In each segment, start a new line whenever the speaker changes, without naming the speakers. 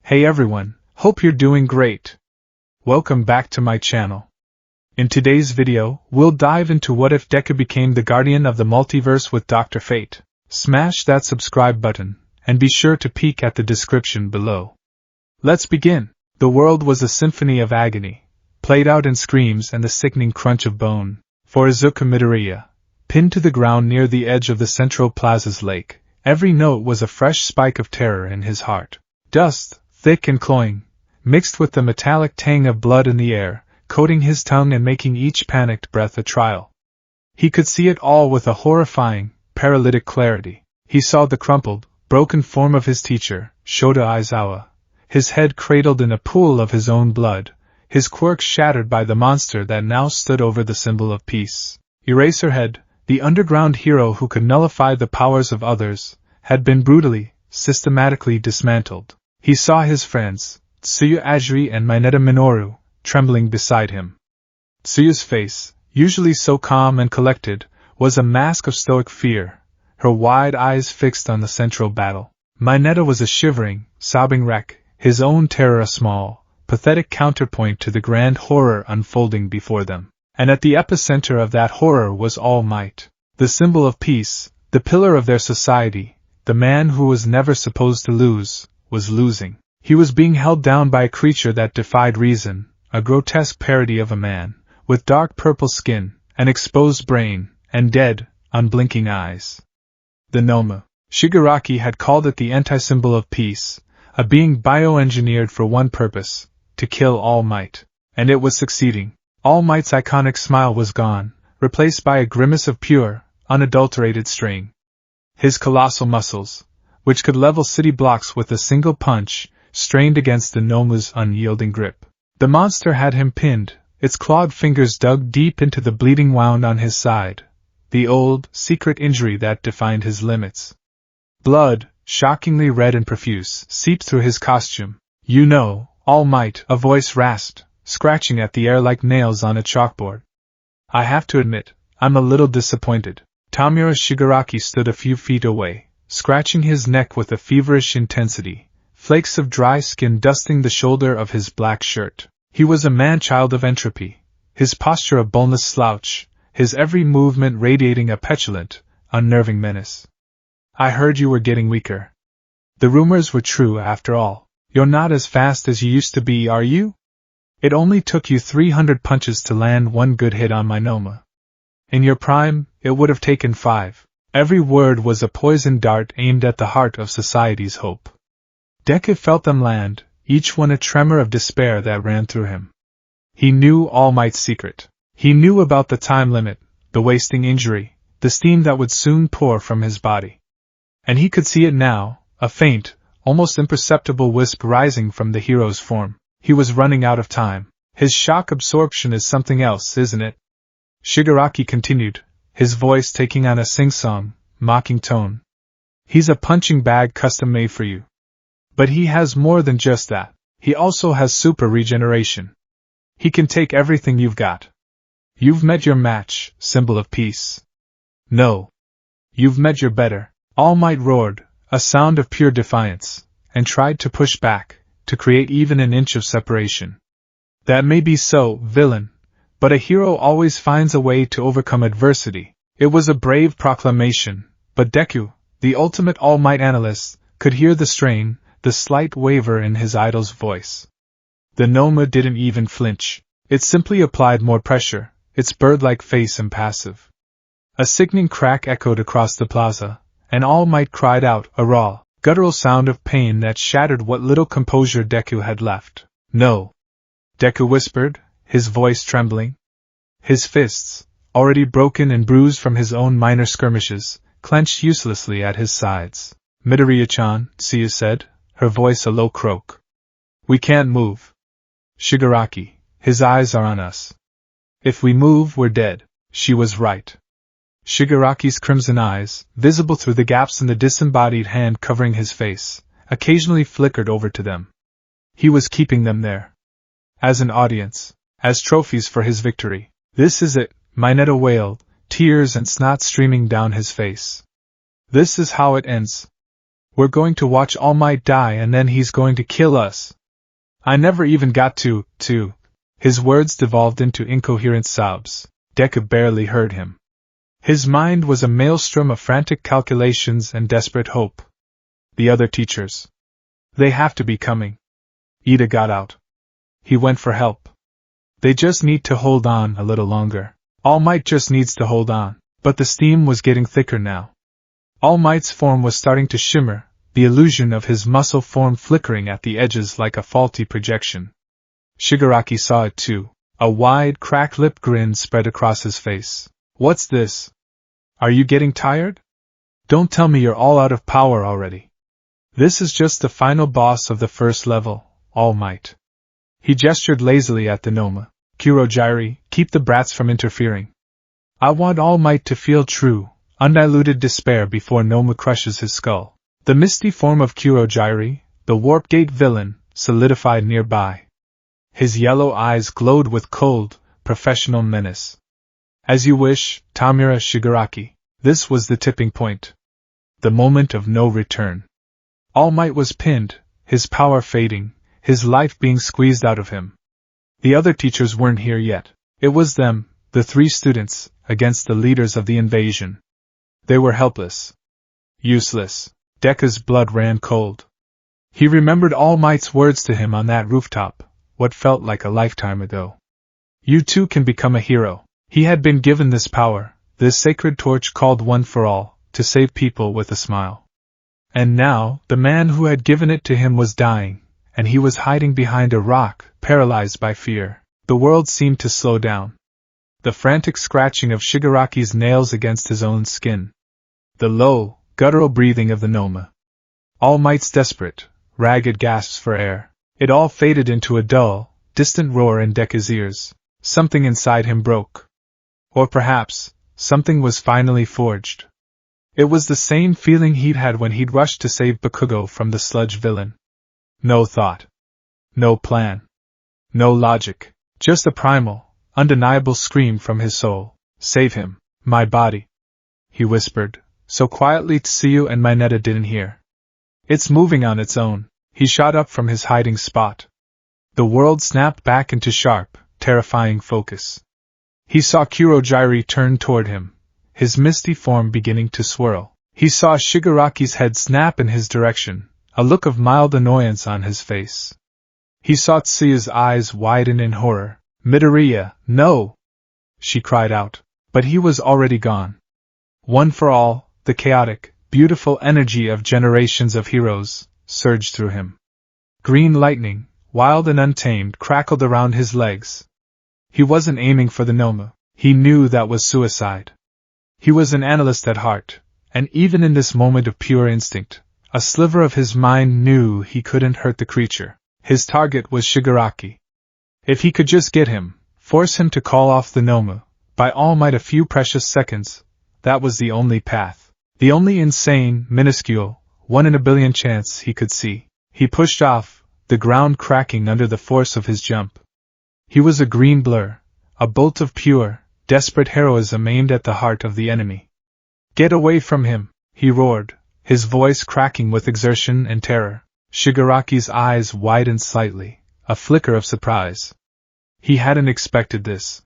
Hey everyone, hope you're doing great. Welcome back to my channel. In today's video, we'll dive into what if Deku became the guardian of the multiverse with Dr. Fate. Smash that subscribe button, and be sure to peek at the description below. Let's begin. The world was a symphony of agony, played out in screams and the sickening crunch of bone. For Izuku Midoriya, pinned to the ground near the edge of the central plaza's lake, every note was a fresh spike of terror in his heart. Dust, thick and cloying, mixed with the metallic tang of blood in the air, coating his tongue and making each panicked breath a trial. He could see it all with a horrifying, paralytic clarity. He saw the crumpled, broken form of his teacher, Shota Aizawa, his head cradled in a pool of his own blood, his quirk shattered by the monster that now stood over the symbol of peace. Eraserhead, the underground hero who could nullify the powers of others, had been brutally, systematically dismantled. He saw his friends, Tsuyu Ajiri and Mineta Minoru, trembling beside him. Tsuyu's face, usually so calm and collected, was a mask of stoic fear, her wide eyes fixed on the central battle. Mineta was a shivering, sobbing wreck, his own terror a small, pathetic counterpoint to the grand horror unfolding before them. And at the epicenter of that horror was All Might, the symbol of peace, the pillar of their society, the man who was never supposed to lose, was losing. He was being held down by a creature that defied reason, a grotesque parody of a man, with dark purple skin, an exposed brain, and dead, unblinking eyes. The Noma. Shigaraki had called it the anti-symbol of peace, a being bioengineered for one purpose, to kill All Might. And it was succeeding. All Might's iconic smile was gone, replaced by a grimace of pure, unadulterated strain. His colossal muscles, which could level city blocks with a single punch, strained against the Noma's unyielding grip. The monster had him pinned, its clawed fingers dug deep into the bleeding wound on his side, the old, secret injury that defined his limits. Blood, shockingly red and profuse, seeped through his costume. "You know, All Might," a voice rasped, scratching at the air like nails on a chalkboard. "I have to admit, I'm a little disappointed." Tamura Shigaraki stood a few feet away, scratching his neck with a feverish intensity, flakes of dry skin dusting the shoulder of his black shirt. He was a man-child of entropy, his posture a boneless slouch, his every movement radiating a petulant, unnerving menace. "I heard you were getting weaker. The rumors were true after all. You're not as fast as you used to be, are you? It only took you 300 punches to land one good hit on my Noma. In your prime, it would have taken 5. Every word was a poisoned dart aimed at the heart of society's hope. Deku felt them land, each one a tremor of despair that ran through him. He knew All Might's secret. He knew about the time limit, the wasting injury, the steam that would soon pour from his body. And he could see it now, a faint, almost imperceptible wisp rising from the hero's form. He was running out of time. His shock absorption is something else, isn't it? Shigaraki continued, his voice taking on a sing-song, mocking tone. He's a punching bag custom made for you. But he has more than just that. He also has super regeneration. He can take everything you've got. You've met your match, symbol of peace. No. You've met your better. All Might roared, a sound of pure defiance, and tried to push back, to create even an inch of separation. That may be so, villain, but a hero always finds a way to overcome adversity. It was a brave proclamation, but Deku, the ultimate All Might analyst, could hear the strain, the slight waver in his idol's voice. The Noma didn't even flinch. It simply applied more pressure, its bird-like face impassive. A sickening crack echoed across the plaza, and All Might cried out, a raw, guttural sound of pain that shattered what little composure Deku had left. "No," Deku whispered, his voice trembling. His fists, already broken and bruised from his own minor skirmishes, clenched uselessly at his sides. "Midoriya-chan," Tsuyu said, her voice a low croak. "We can't move. Shigaraki, his eyes are on us. If we move, we're dead." She was right. Shigaraki's crimson eyes, visible through the gaps in the disembodied hand covering his face, occasionally flickered over to them. He was keeping them there. As an audience, as trophies for his victory. "This is it," Mineta wailed, tears and snot streaming down his face. "This is how it ends. We're going to watch All Might die and then he's going to kill us. I never even got to. His words devolved into incoherent sobs. Deku barely heard him. His mind was a maelstrom of frantic calculations and desperate hope. The other teachers. They have to be coming. Ida got out. He went for help. They just need to hold on a little longer. All Might just needs to hold on. But the steam was getting thicker now. All Might's form was starting to shimmer, the illusion of his muscle form flickering at the edges like a faulty projection. Shigaraki saw it too. A wide, cracked-lipped grin spread across his face. What's this? Are you getting tired? Don't tell me you're all out of power already. This is just the final boss of the first level, All Might. He gestured lazily at the Noma. Kurogyri, keep the brats from interfering. I want All Might to feel true, undiluted despair before Noma crushes his skull. The misty form of Kurogyri, the Warp Gate villain, solidified nearby. His yellow eyes glowed with cold, professional menace. As you wish, Tamura Shigaraki. This was the tipping point. The moment of no return. All Might was pinned, his power fading, his life being squeezed out of him. The other teachers weren't here yet. It was them, the 3 students, against the leaders of the invasion. They were helpless. Useless. Deku's blood ran cold. He remembered All Might's words to him on that rooftop, what felt like a lifetime ago. You too can become a hero. He had been given this power, this sacred torch called One for All, to save people with a smile. And now, the man who had given it to him was dying, and he was hiding behind a rock, paralyzed by fear. The world seemed to slow down. The frantic scratching of Shigaraki's nails against his own skin. The low, guttural breathing of the Noma. All Might's desperate, ragged gasps for air. It all faded into a dull, distant roar in Deku's ears. Something inside him broke. Or perhaps, something was finally forged. It was the same feeling he'd had when he'd rushed to save Bakugo from the sludge villain. No thought. No plan. No logic. Just a primal, undeniable scream from his soul. Save him, my body. He whispered, so quietly Tsuyu and Mineta didn't hear. It's moving on its own. He shot up from his hiding spot. The world snapped back into sharp, terrifying focus. He saw Kurogyri turn toward him, his misty form beginning to swirl. He saw Shigaraki's head snap in his direction, a look of mild annoyance on his face. He saw Tsuyu's eyes widen in horror. Midoriya, no! She cried out, but he was already gone. One for All, the chaotic, beautiful energy of generations of heroes, surged through him. Green lightning, wild and untamed, crackled around his legs. He wasn't aiming for the Noma. He knew that was suicide. He was an analyst at heart, and even in this moment of pure instinct, a sliver of his mind knew he couldn't hurt the creature. His target was Shigaraki. If he could just get him, force him to call off the Noma, by All Might a few precious seconds, that was the only path. The only insane, minuscule, 1 in a billion chance he could see. He pushed off, the ground cracking under the force of his jump. He was a green blur, a bolt of pure, desperate heroism aimed at the heart of the enemy. Get away from him, he roared, his voice cracking with exertion and terror. Shigaraki's eyes widened slightly, a flicker of surprise. He hadn't expected this.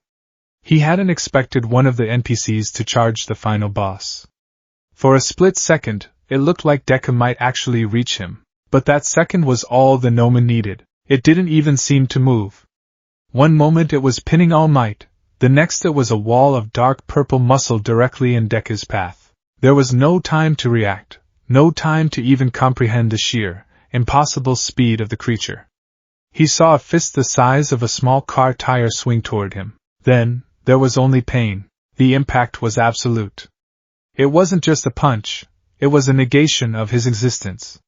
He hadn't expected one of the NPCs to charge the final boss. For a split second, it looked like Deku might actually reach him, but that second was all the Noma needed. It didn't even seem to move. One moment it was pinning All Might, the next it was a wall of dark purple muscle directly in Deku's path. There was no time to react, no time to even comprehend the sheer, impossible speed of the creature. He saw a fist the size of a small car tire swing toward him. Then, there was only pain. The impact was absolute. It wasn't just a punch, it was a negation of his existence.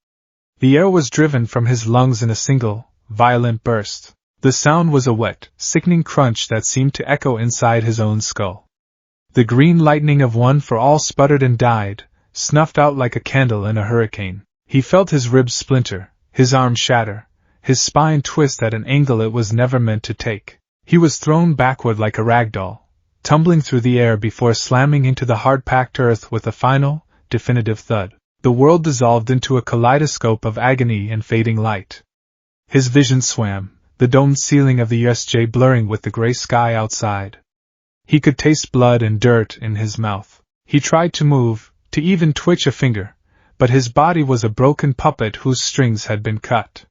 The air was driven from his lungs in a single, violent burst. The sound was a wet, sickening crunch that seemed to echo inside his own skull. The green lightning of One for All sputtered and died, snuffed out like a candle in a hurricane. He felt his ribs splinter, his arm shatter, his spine twist at an angle it was never meant to take. He was thrown backward like a rag doll, tumbling through the air before slamming into the hard-packed earth with a final, definitive thud. The world dissolved into a kaleidoscope of agony and fading light. His vision swam, the domed ceiling of the USJ blurring with the gray sky outside. He could taste blood and dirt in his mouth. He tried to move, to even twitch a finger, but his body was a broken puppet whose strings had been cut.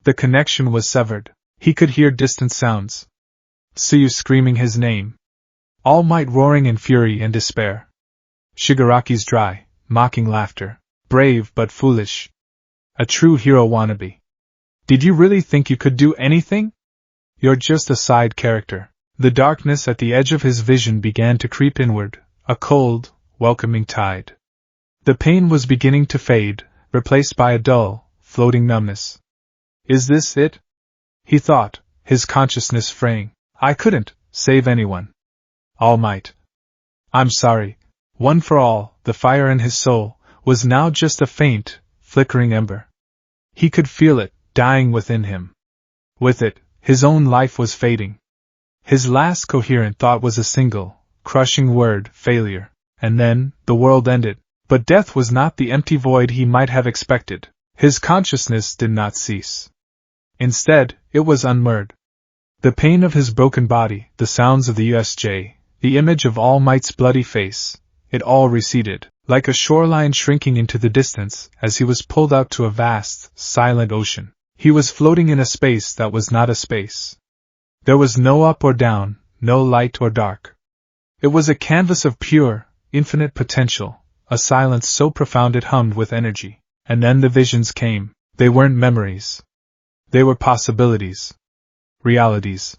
The connection was severed. He could hear distant sounds. Tsuyu screaming his name. All Might roaring in fury and despair. Shigaraki's dry, mocking laughter. Brave but foolish. A true hero wannabe. Did you really think you could do anything? You're just a side character. The darkness at the edge of his vision began to creep inward, a cold, welcoming tide. The pain was beginning to fade, replaced by a dull, floating numbness. Is this it? He thought, his consciousness fraying. I couldn't save anyone. All Might. I'm sorry. One for all, the fire in his soul was now just a faint, flickering ember. He could feel it, dying within him. With it, his own life was fading. His last coherent thought was a single, crushing word, failure, and then, the world ended. But death was not the empty void he might have expected. His consciousness did not cease. Instead, it was unmurred. The pain of his broken body, the sounds of the USJ, the image of All Might's bloody face, it all receded, like a shoreline shrinking into the distance as he was pulled out to a vast, silent ocean. He was floating in a space that was not a space. There was no up or down, no light or dark. It was a canvas of pure, infinite potential, a silence so profound it hummed with energy. And then the visions came. They weren't memories. They were possibilities. Realities.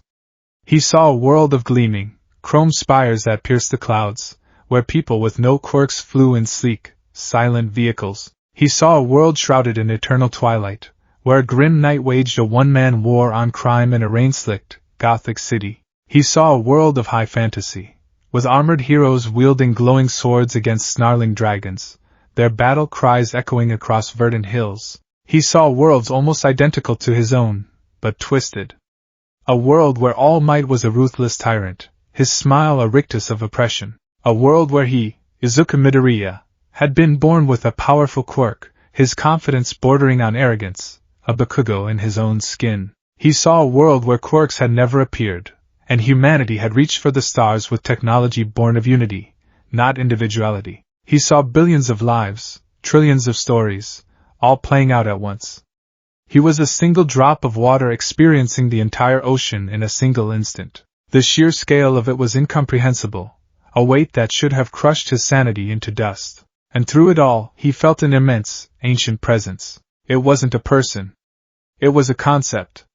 He saw a world of gleaming, chrome spires that pierced the clouds, where people with no quirks flew in sleek, silent vehicles. He saw a world shrouded in eternal twilight, where a grim night waged a one-man war on crime in a rain-slicked, Gothic city. He saw a world of high fantasy, with armored heroes wielding glowing swords against snarling dragons, their battle cries echoing across verdant hills. He saw worlds almost identical to his own, but twisted. A world where All Might was a ruthless tyrant, his smile a rictus of oppression. A world where he, Izuku Midoriya, had been born with a powerful quirk, his confidence bordering on arrogance, a Bakugo in his own skin. He saw a world where quirks had never appeared, and humanity had reached for the stars with technology born of unity, not individuality. He saw billions of lives, trillions of stories, all playing out at once. He was a single drop of water experiencing the entire ocean in a single instant. The sheer scale of it was incomprehensible, a weight that should have crushed his sanity into dust. And through it all, he felt an immense, ancient presence. It wasn't a person. It was a concept.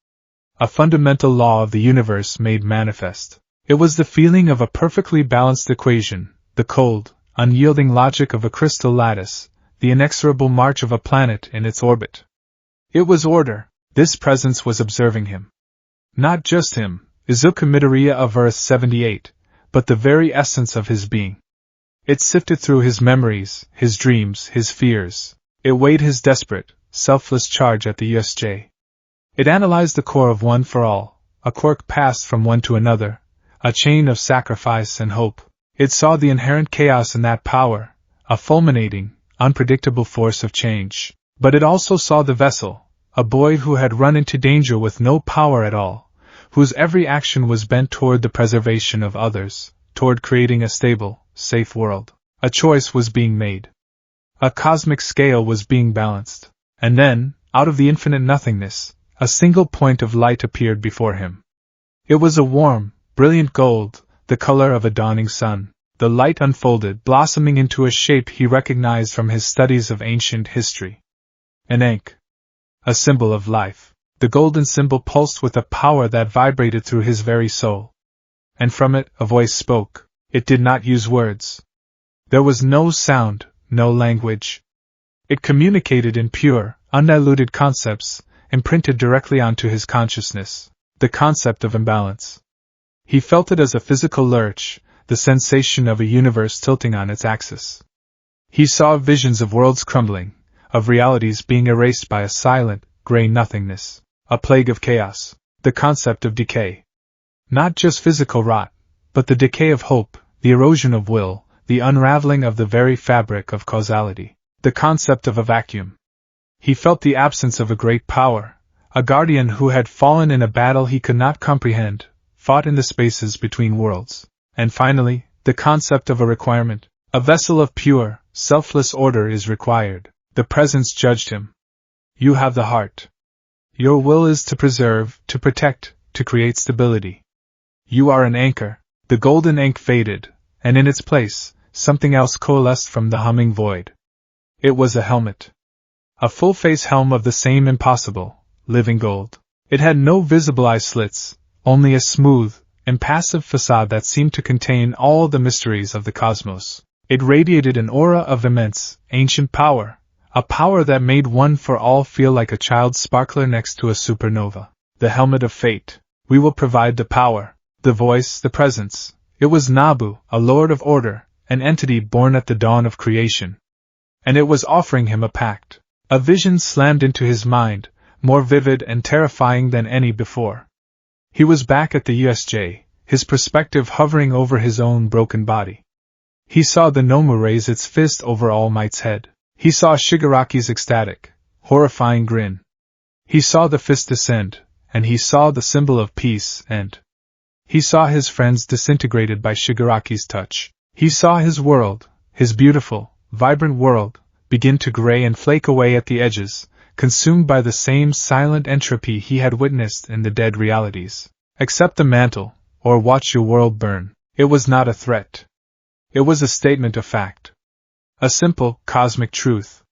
A fundamental law of the universe made manifest. It was the feeling of a perfectly balanced equation, the cold, unyielding logic of a crystal lattice, the inexorable march of a planet in its orbit. It was order. This presence was observing him. Not just him, Izuku Midoriya of Earth 78, but the very essence of his being. It sifted through his memories, his dreams, his fears. It weighed his desperate, selfless charge at the USJ. It analyzed the core of One for All, a quirk passed from one to another, a chain of sacrifice and hope. It saw the inherent chaos in that power, a fulminating, unpredictable force of change. But it also saw the vessel, a boy who had run into danger with no power at all, whose every action was bent toward the preservation of others, toward creating a stable, safe world. A choice was being made. A cosmic scale was being balanced. And then, out of the infinite nothingness, a single point of light appeared before him. It was a warm, brilliant gold, the color of a dawning sun. The light unfolded, blossoming into a shape he recognized from his studies of ancient history. An ankh. A symbol of life. The golden symbol pulsed with a power that vibrated through his very soul. And from it, a voice spoke. It did not use words. There was no sound, no language. It communicated in pure, undiluted concepts, imprinted directly onto his consciousness. The concept of imbalance. He felt it as a physical lurch, the sensation of a universe tilting on its axis. He saw visions of worlds crumbling, of realities being erased by a silent, gray nothingness, a plague of chaos, the concept of decay. Not just physical rot, but the decay of hope, the erosion of will, the unraveling of the very fabric of causality. The concept of a vacuum. He felt the absence of a great power, a guardian who had fallen in a battle he could not comprehend, fought in the spaces between worlds. And finally, the concept of a requirement. A vessel of pure, selfless order is required. The presence judged him. You have the heart. Your will is to preserve, to protect, to create stability. You are an anchor. The golden ink faded, and in its place, something else coalesced from the humming void. It was a helmet. A full-face helm of the same impossible, living gold. It had no visible eye slits, only a smooth, impassive facade that seemed to contain all the mysteries of the cosmos. It radiated an aura of immense, ancient power, a power that made one for all feel like a child's sparkler next to a supernova. The helmet of fate. We will provide the power, the voice, the presence. It was Nabu, a lord of order, an entity born at the dawn of creation. And it was offering him a pact. A vision slammed into his mind, more vivid and terrifying than any before. He was back at the USJ, his perspective hovering over his own broken body. He saw the Nomu raise its fist over All Might's head. He saw Shigaraki's ecstatic, horrifying grin. He saw the fist descend, and he saw the symbol of peace end. He saw his friends disintegrated by Shigaraki's touch. He saw his world, his beautiful, vibrant world, begin to gray and flake away at the edges, consumed by the same silent entropy he had witnessed in the dead realities. Accept the mantle, or watch your world burn. It was not a threat. It was a statement of fact. A simple, cosmic truth.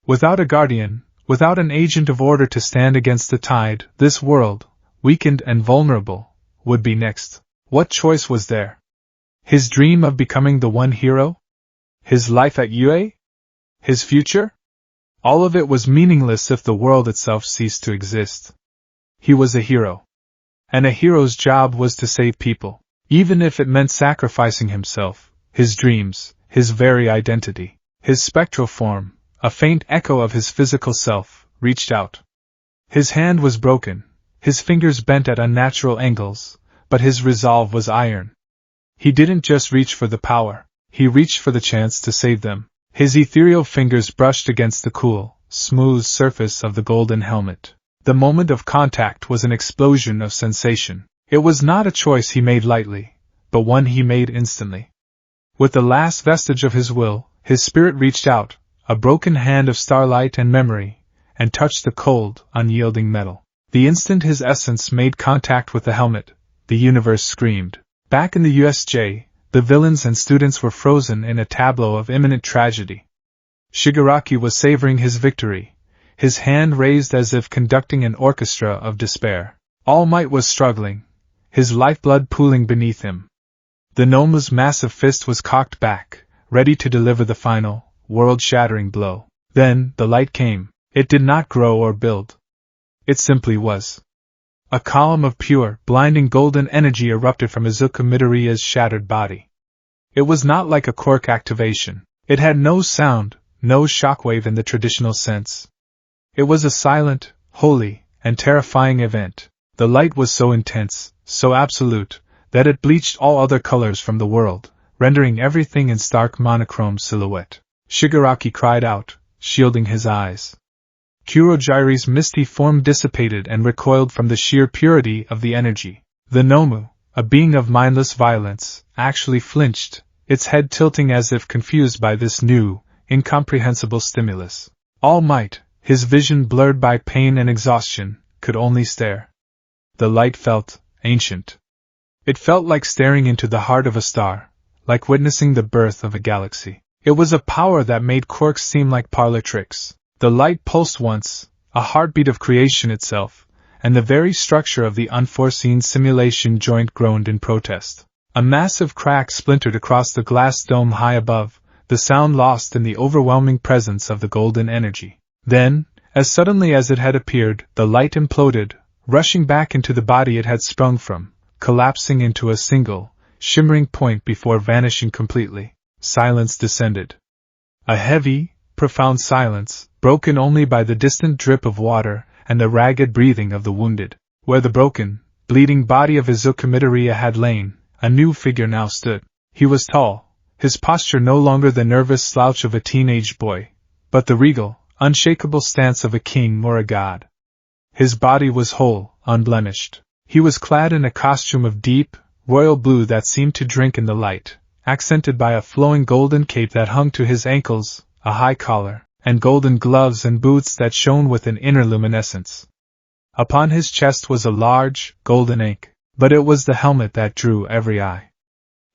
Without a guardian, without an agent of order to stand against the tide, this world, weakened and vulnerable, would be next. What choice was there? His dream of becoming the one hero? His life at UA? His future? All of it was meaningless if the world itself ceased to exist. He was a hero. And a hero's job was to save people, even if it meant sacrificing himself, his dreams, his very identity. His spectral form, a faint echo of his physical self, reached out. His hand was broken, his fingers bent at unnatural angles, but his resolve was iron. He didn't just reach for the power, he reached for the chance to save them. His ethereal fingers brushed against the cool, smooth surface of the golden helmet. The moment of contact was an explosion of sensation. It was not a choice he made lightly, but one he made instantly. With the last vestige of his will, his spirit reached out, a broken hand of starlight and memory, and touched the cold, unyielding metal. The instant his essence made contact with the helmet, the universe screamed. Back in the USJ, the villains and students were frozen in a tableau of imminent tragedy. Shigaraki was savoring his victory, his hand raised as if conducting an orchestra of despair. All Might was struggling, his lifeblood pooling beneath him. The Nomu's massive fist was cocked back, ready to deliver the final, world-shattering blow. Then, the light came. It did not grow or build. It simply was. A column of pure, blinding golden energy erupted from Izuku Midoriya's shattered body. It was not like a quirk activation. It had no sound, no shockwave in the traditional sense. It was a silent, holy, and terrifying event. The light was so intense, so absolute, that it bleached all other colors from the world, rendering everything in stark monochrome silhouette. Shigaraki cried out, shielding his eyes. Kurogiri's misty form dissipated and recoiled from the sheer purity of the energy. The Nomu, a being of mindless violence, actually flinched, its head tilting as if confused by this new, incomprehensible stimulus. All Might, his vision blurred by pain and exhaustion, could only stare. The light felt ancient. It felt like staring into the heart of a star, like witnessing the birth of a galaxy. It was a power that made quirks seem like parlor tricks. The light pulsed once, a heartbeat of creation itself, and the very structure of the unforeseen simulation joint groaned in protest. A massive crack splintered across the glass dome high above, the sound lost in the overwhelming presence of the golden energy. Then, as suddenly as it had appeared, the light imploded, rushing back into the body it had sprung from, collapsing into a single, shimmering point before vanishing completely. Silence descended. A heavy, profound silence, broken only by the distant drip of water and the ragged breathing of the wounded. Where the broken, bleeding body of Izuku Midoriya had lain, a new figure now stood. He was tall, his posture no longer the nervous slouch of a teenage boy, but the regal, unshakable stance of a king or a god. His body was whole, unblemished. He was clad in a costume of deep, royal blue that seemed to drink in the light, accented by a flowing golden cape that hung to his ankles, a high collar, and golden gloves and boots that shone with an inner luminescence. Upon his chest was a large, golden ankh, but it was the helmet that drew every eye.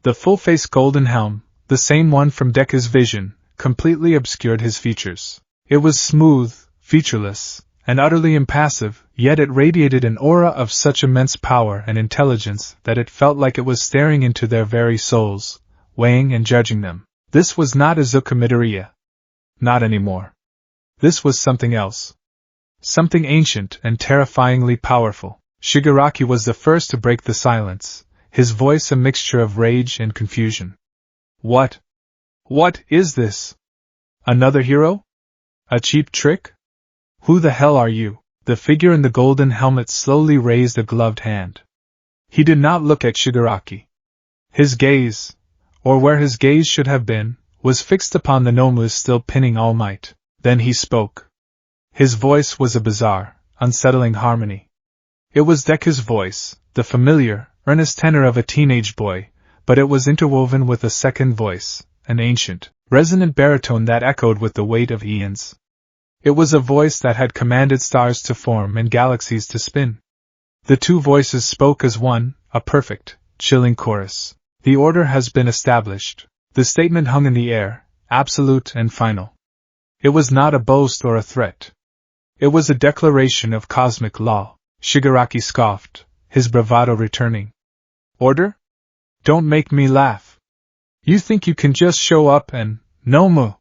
The full-face golden helm, the same one from Deku's vision, completely obscured his features. It was smooth, featureless, and utterly impassive, yet it radiated an aura of such immense power and intelligence that it felt like it was staring into their very souls, weighing and judging them. This was not Izuku Midoriya. Not anymore. This was something else. Something ancient and terrifyingly powerful. Shigaraki was the first to break the silence, his voice a mixture of rage and confusion. What? What is this? Another hero? A cheap trick? Who the hell are you? The figure in the golden helmet slowly raised a gloved hand. He did not look at Shigaraki. His gaze, or where his gaze should have been, was fixed upon the Nomu still pinning All Might. Then he spoke. His voice was a bizarre, unsettling harmony. It was Deku's voice, the familiar, earnest tenor of a teenage boy, but it was interwoven with a second voice, an ancient, resonant baritone that echoed with the weight of eons. It was a voice that had commanded stars to form and galaxies to spin. The two voices spoke as one, a perfect, chilling chorus. The order has been established. The statement hung in the air, absolute and final. It was not a boast or a threat. It was a declaration of cosmic law. Shigaraki scoffed, his bravado returning. Order? Don't make me laugh. You think you can just show up and, Nomu?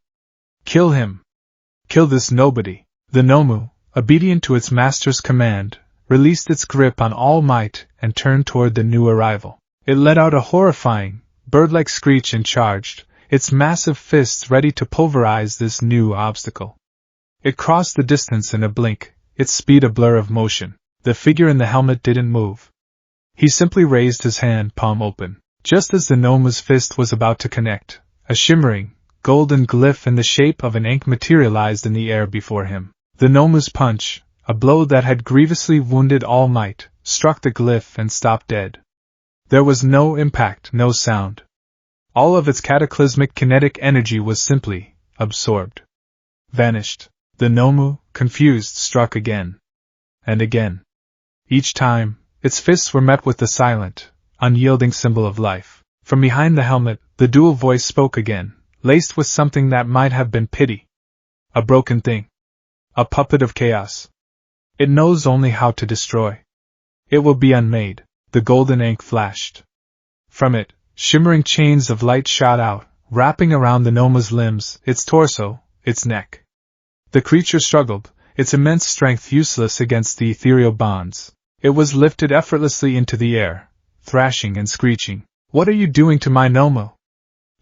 Kill him. Kill this nobody. The Nomu, obedient to its master's command, released its grip on All Might and turned toward the new arrival. It let out a horrifying, bird-like screech and charged, its massive fists ready to pulverize this new obstacle. It crossed the distance in a blink, its speed a blur of motion. The figure in the helmet didn't move. He simply raised his hand, palm open. Just as the Nomu's fist was about to connect, a shimmering, golden glyph in the shape of an ankh materialized in the air before him. The Nomu's punch, a blow that had grievously wounded All Might, struck the glyph and stopped dead. There was no impact, no sound. All of its cataclysmic kinetic energy was simply absorbed. Vanished. The Nomu, confused, struck again. And again. Each time, its fists were met with the silent, unyielding symbol of life. From behind the helmet, the dual voice spoke again, laced with something that might have been pity. A broken thing. A puppet of chaos. It knows only how to destroy. It will be unmade. The golden ankh flashed. From it, shimmering chains of light shot out, wrapping around the Nomu's limbs, its torso, its neck. The creature struggled, its immense strength useless against the ethereal bonds. It was lifted effortlessly into the air, thrashing and screeching. What are you doing to my Nomu?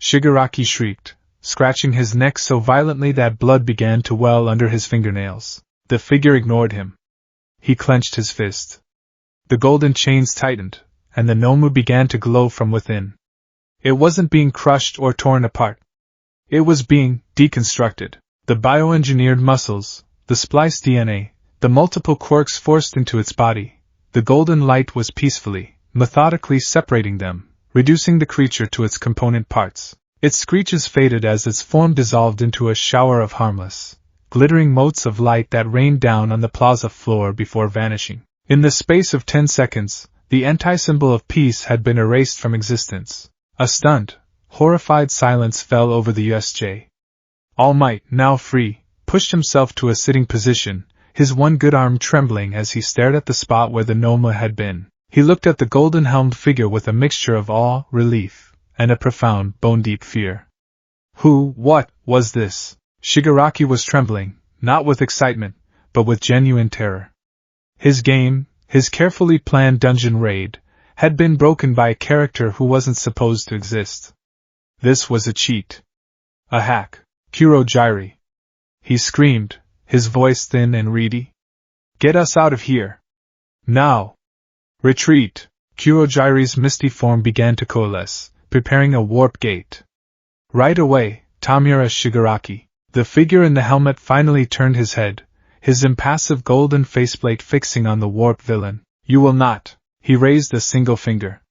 Shigaraki shrieked, scratching his neck so violently that blood began to well under his fingernails. The figure ignored him. He clenched his fist. The golden chains tightened, and the Nomu began to glow from within. It wasn't being crushed or torn apart. It was being deconstructed. The bioengineered muscles, the spliced DNA, the multiple quirks forced into its body, the golden light was peacefully, methodically separating them, reducing the creature to its component parts. Its screeches faded as its form dissolved into a shower of harmless, glittering motes of light that rained down on the plaza floor before vanishing. In the space of 10 seconds, the anti-symbol of peace had been erased from existence. A stunned, horrified silence fell over the USJ. All Might, now free, pushed himself to a sitting position, his one good arm trembling as he stared at the spot where the Noma had been. He looked at the golden-helmed figure with a mixture of awe, relief, and a profound, bone-deep fear. What was this? Shigaraki was trembling, not with excitement, but with genuine terror. His game, his carefully planned dungeon raid, had been broken by a character who wasn't supposed to exist. This was a cheat. A hack. Kurogyri. He screamed, his voice thin and reedy. Get us out of here. Now. Retreat. Kurogyri's misty form began to coalesce, preparing a warp gate. Right away, Tamura Shigaraki. The figure in the helmet finally turned his head, his impassive golden faceplate fixing on the warped villain. You will not. He raised a single finger.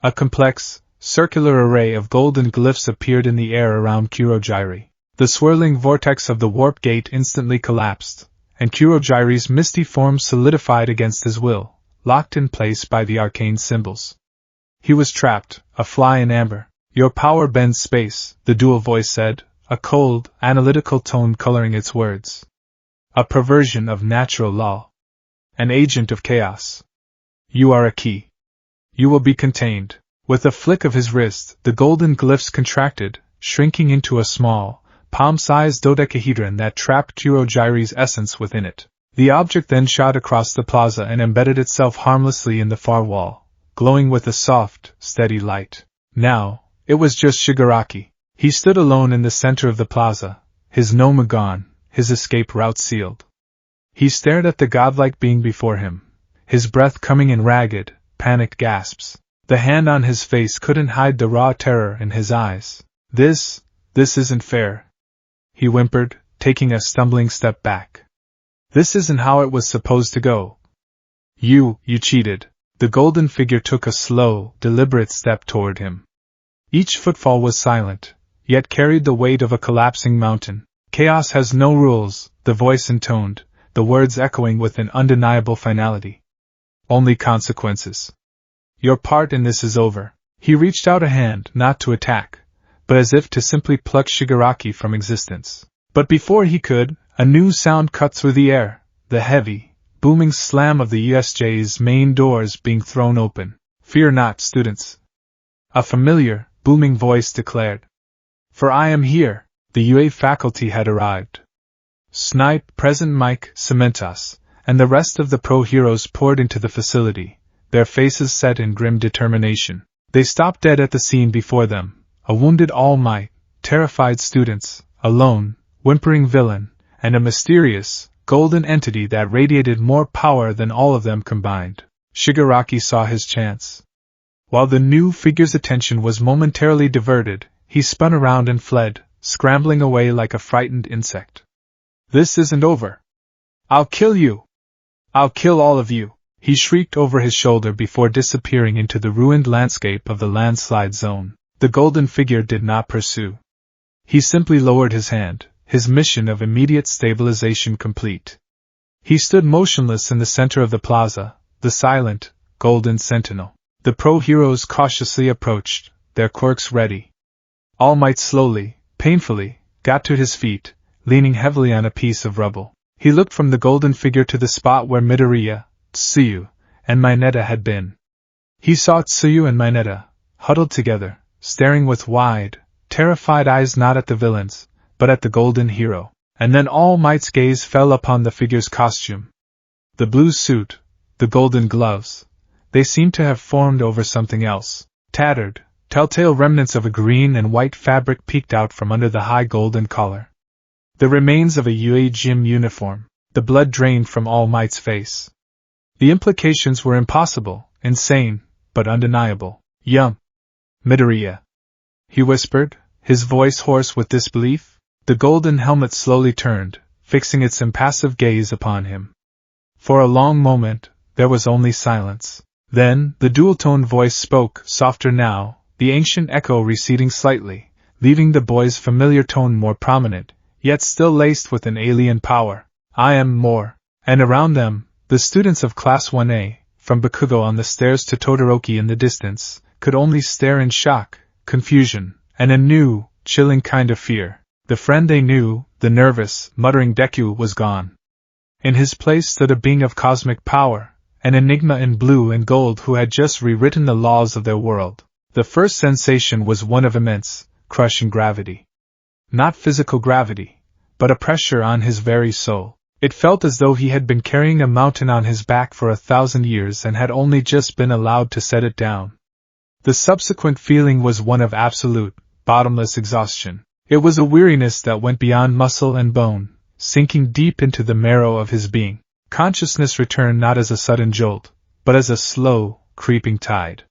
A complex, circular array of golden glyphs appeared in the air around Kurogyri. The swirling vortex of the warp gate instantly collapsed, and Kurogyri's misty form solidified against his will, locked in place by the arcane symbols. He was trapped, a fly in amber. Your power bends space, the dual voice said, a cold, analytical tone coloring its words. A perversion of natural law. An agent of chaos. You are a key. You will be contained. With a flick of his wrist, the golden glyphs contracted, shrinking into a small, palm-sized dodecahedron that trapped Kurogyri's essence within it. The object then shot across the plaza and embedded itself harmlessly in the far wall, glowing with a soft, steady light. Now, it was just Shigaraki. He stood alone in the center of the plaza, his Noma gone, his escape route sealed. He stared at the godlike being before him, his breath coming in ragged, panicked gasps. The hand on his face couldn't hide the raw terror in his eyes. This isn't fair, he whimpered, taking a stumbling step back. This isn't how it was supposed to go. You cheated. The golden figure took a slow, deliberate step toward him. Each footfall was silent, yet carried the weight of a collapsing mountain. Chaos has no rules, the voice intoned, the words echoing with an undeniable finality. Only consequences. Your part in this is over. He reached out a hand, not to attack, but as if to simply pluck Shigaraki from existence. But before he could, a new sound cut through the air, the heavy, booming slam of the USJ's main doors being thrown open. Fear not, students. A familiar, booming voice declared. For I am here. The UA faculty had arrived. Snipe, Present Mike, Cementas, and the rest of the pro-heroes poured into the facility, their faces set in grim determination. They stopped dead at the scene before them, a wounded All Might, terrified students, a lone, whimpering villain, and a mysterious, golden entity that radiated more power than all of them combined. Shigaraki saw his chance. While the new figure's attention was momentarily diverted, he spun around and fled, scrambling away like a frightened insect. This isn't over. I'll kill you! I'll kill all of you! He shrieked over his shoulder before disappearing into the ruined landscape of the landslide zone. The golden figure did not pursue. He simply lowered his hand, his mission of immediate stabilization complete. He stood motionless in the center of the plaza, the silent, golden sentinel. The pro-heroes cautiously approached, their quirks ready. All Might slowly, painfully, got to his feet, leaning heavily on a piece of rubble. He looked from the golden figure to the spot where Midoriya, Tsuyu, and Mineta had been. He saw Tsuyu and Mineta, huddled together, staring with wide, terrified eyes not at the villains, but at the golden hero. And then All Might's gaze fell upon the figure's costume. The blue suit, the golden gloves, they seemed to have formed over something else. Tattered, telltale remnants of a green and white fabric peeked out from under the high golden collar. The remains of a UA gym uniform. The blood drained from All Might's face. The implications were impossible, insane, but undeniable. Yum. Midoriya. He whispered, his voice hoarse with disbelief. The golden helmet slowly turned, fixing its impassive gaze upon him. For a long moment, there was only silence. Then, the dual-toned voice spoke, softer now, the ancient echo receding slightly, leaving the boy's familiar tone more prominent, yet still laced with an alien power. I am more. And around them, the students of Class 1A, from Bakugo on the stairs to Todoroki in the distance, could only stare in shock, confusion, and a new, chilling kind of fear. The friend they knew, the nervous, muttering Deku, was gone. In his place stood a being of cosmic power, an enigma in blue and gold who had just rewritten the laws of their world. The first sensation was one of immense, crushing gravity. Not physical gravity, but a pressure on his very soul. It felt as though he had been carrying a mountain on his back for 1,000 years and had only just been allowed to set it down. The subsequent feeling was one of absolute, bottomless exhaustion. It was a weariness that went beyond muscle and bone, sinking deep into the marrow of his being. Consciousness returned not as a sudden jolt, but as a slow, creeping tide.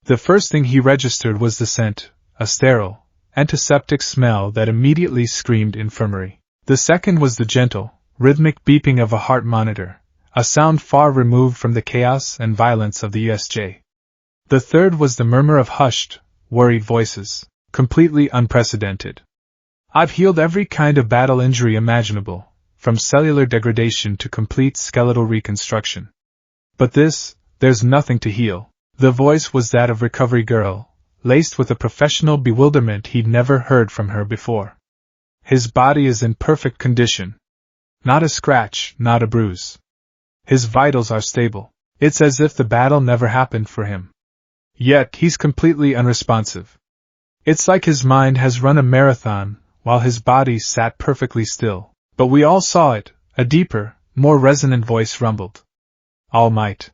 The first thing he registered was the scent, a sterile, antiseptic smell that immediately screamed infirmary. The second was the gentle, rhythmic beeping of a heart monitor, a sound far removed from the chaos and violence of the USJ. The third was the murmur of hushed, worried voices, completely unprecedented. I've healed every kind of battle injury imaginable, from cellular degradation to complete skeletal reconstruction. But there's nothing to heal. The voice was that of Recovery Girl, laced with a professional bewilderment he'd never heard from her before. His body is in perfect condition. Not a scratch, not a bruise. His vitals are stable. It's as if the battle never happened for him. Yet he's completely unresponsive. It's like his mind has run a marathon, while his body sat perfectly still. But we all saw it, a deeper, more resonant voice rumbled. All Might.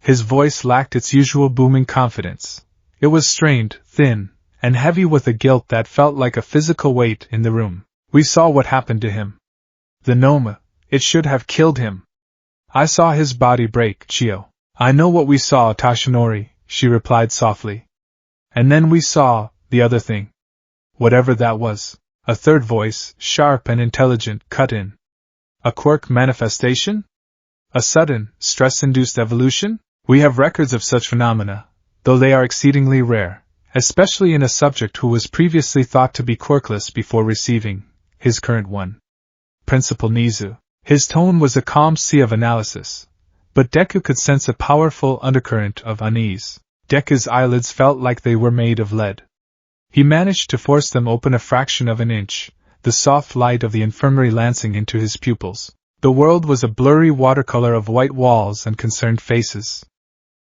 His voice lacked its usual booming confidence. It was strained, thin, and heavy with a guilt that felt like a physical weight in the room. We saw what happened to him. The Noma, it should have killed him. I saw his body break, Chio. I know what we saw, Tashinori, she replied softly. And then we saw the other thing. Whatever that was. A third voice, sharp and intelligent, cut in. A quirk manifestation? A sudden, stress-induced evolution? We have records of such phenomena, though they are exceedingly rare, especially in a subject who was previously thought to be quirkless before receiving his current one. Principal Nizu. His tone was a calm sea of analysis, but Deku could sense a powerful undercurrent of unease. Deku's eyelids felt like they were made of lead. He managed to force them open a fraction of an inch, the soft light of the infirmary lancing into his pupils. The world was a blurry watercolor of white walls and concerned faces.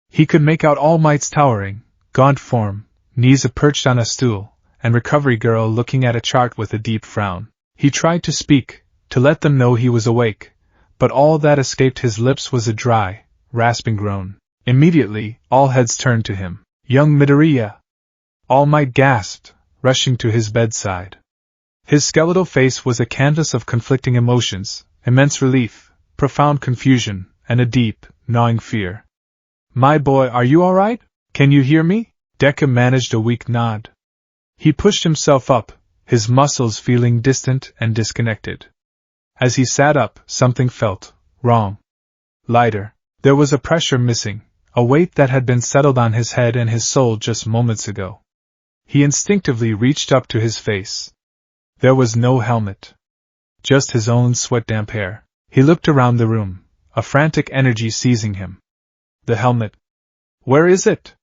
He could make out All Might's towering, gaunt form, Nizu perched on a stool, and Recovery Girl looking at a chart with a deep frown. He tried to speak, to let them know he was awake, but all that escaped his lips was a dry, rasping groan. Immediately, all heads turned to him. Young Midoriya! All Might gasped, rushing to his bedside. His skeletal face was a canvas of conflicting emotions, immense relief, profound confusion, and a deep, gnawing fear. My boy, are you all right? Can you hear me? Deku managed a weak nod. He pushed himself up, his muscles feeling distant and disconnected. As he sat up, something felt wrong. Lighter. There was a pressure missing, a weight that had been settled on his head and his soul just moments ago. He instinctively reached up to his face. There was no helmet. Just his own sweat-damp hair. He looked around the room, a frantic energy seizing him. The helmet. Where is it?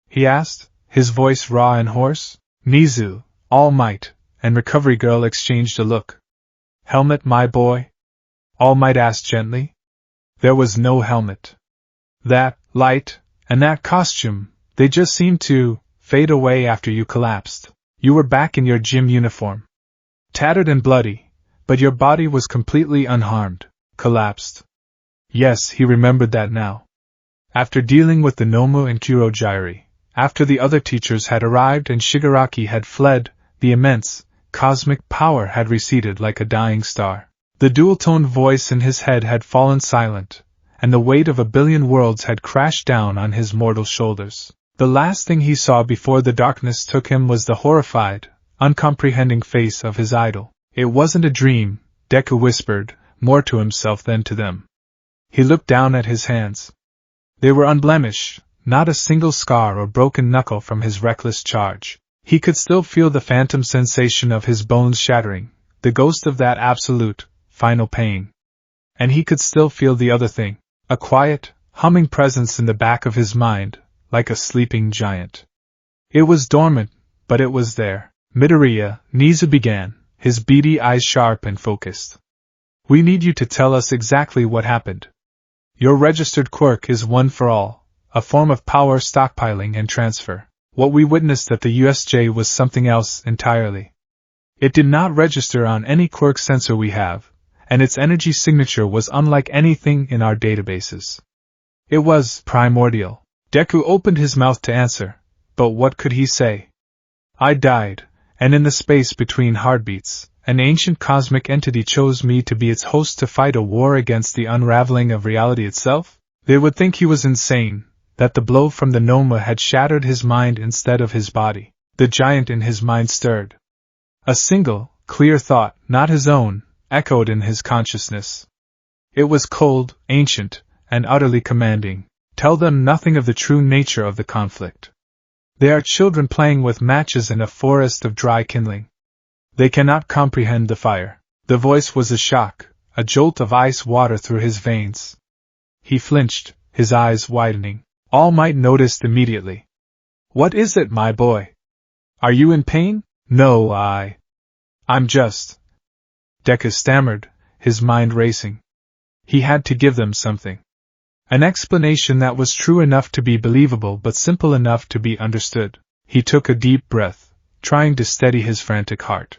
He asked, his voice raw and hoarse. Nizu, All Might, and Recovery Girl exchanged a look. Helmet, my boy? All Might asked gently. There was no helmet. That light, and that costume, they just seemed to fade away after you collapsed. You were back in your gym uniform. Tattered and bloody, but your body was completely unharmed. Collapsed. Yes, he remembered that now. After dealing with the Nomu and Kurogyari, after the other teachers had arrived and Shigaraki had fled, the immense, cosmic power had receded like a dying star. The dual-toned voice in his head had fallen silent, and the weight of a billion worlds had crashed down on his mortal shoulders. The last thing he saw before the darkness took him was the horrified, uncomprehending face of his idol. It wasn't a dream, Deku whispered, more to himself than to them. He looked down at his hands. They were unblemished, not a single scar or broken knuckle from his reckless charge. He could still feel the phantom sensation of his bones shattering, the ghost of that absolute, final pain. And he could still feel the other thing, a quiet, humming presence in the back of his mind, like a sleeping giant. It was dormant, but it was there. Midoriya, Nizu began, his beady eyes sharp and focused. We need you to tell us exactly what happened. Your registered quirk is one for all, a form of power stockpiling and transfer. What we witnessed at the USJ was something else entirely. It did not register on any quirk sensor we have, and its energy signature was unlike anything in our databases. It was primordial. Deku opened his mouth to answer, but what could he say? I died, and in the space between heartbeats, an ancient cosmic entity chose me to be its host to fight a war against the unraveling of reality itself? They would think he was insane, that the blow from the Noma had shattered his mind instead of his body. The giant in his mind stirred. A single, clear thought, not his own, echoed in his consciousness. It was cold, ancient, and utterly commanding. Tell them nothing of the true nature of the conflict. They are children playing with matches in a forest of dry kindling. They cannot comprehend the fire. The voice was a shock, a jolt of ice water through his veins. He flinched, his eyes widening. All Might noticed immediately. What is it, my boy? Are you in pain? No, I'm just. Deku stammered, his mind racing. He had to give them something. An explanation that was true enough to be believable but simple enough to be understood. He took a deep breath, trying to steady his frantic heart.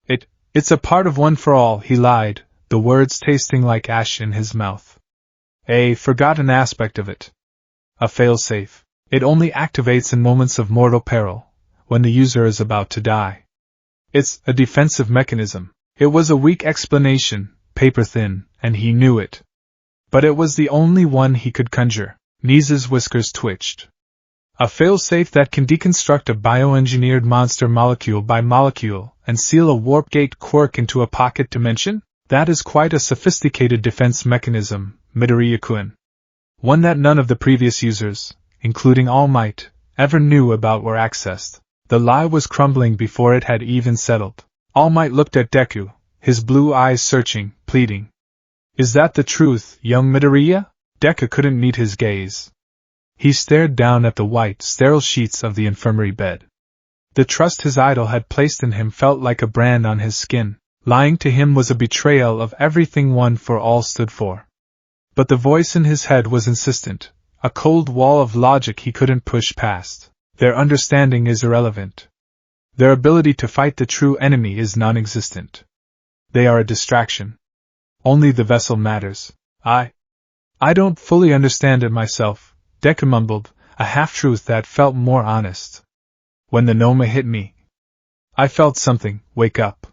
It's a part of One for All, he lied, the words tasting like ash in his mouth. A forgotten aspect of it. A failsafe. It only activates in moments of mortal peril, when the user is about to die. It's a defensive mechanism. It was a weak explanation, paper-thin, and he knew it. But it was the only one he could conjure. Nisa's whiskers twitched. A failsafe that can deconstruct a bioengineered monster molecule by molecule and seal a warp gate quirk into a pocket dimension? That is quite a sophisticated defense mechanism, Midoriya-kun. One that none of the previous users, including All Might, ever knew about or accessed. The lie was crumbling before it had even settled. All Might looked at Deku, his blue eyes searching, pleading. Is that the truth, young Midoriya? Deku couldn't meet his gaze. He stared down at the white, sterile sheets of the infirmary bed. The trust his idol had placed in him felt like a brand on his skin. Lying to him was a betrayal of everything One for All stood for. But the voice in his head was insistent, a cold wall of logic he couldn't push past. Their understanding is irrelevant. Their ability to fight the true enemy is non-existent. They are a distraction. Only the vessel matters. I don't fully understand it myself, Deku mumbled, a half-truth that felt more honest. When the Noma hit me, I felt something wake up.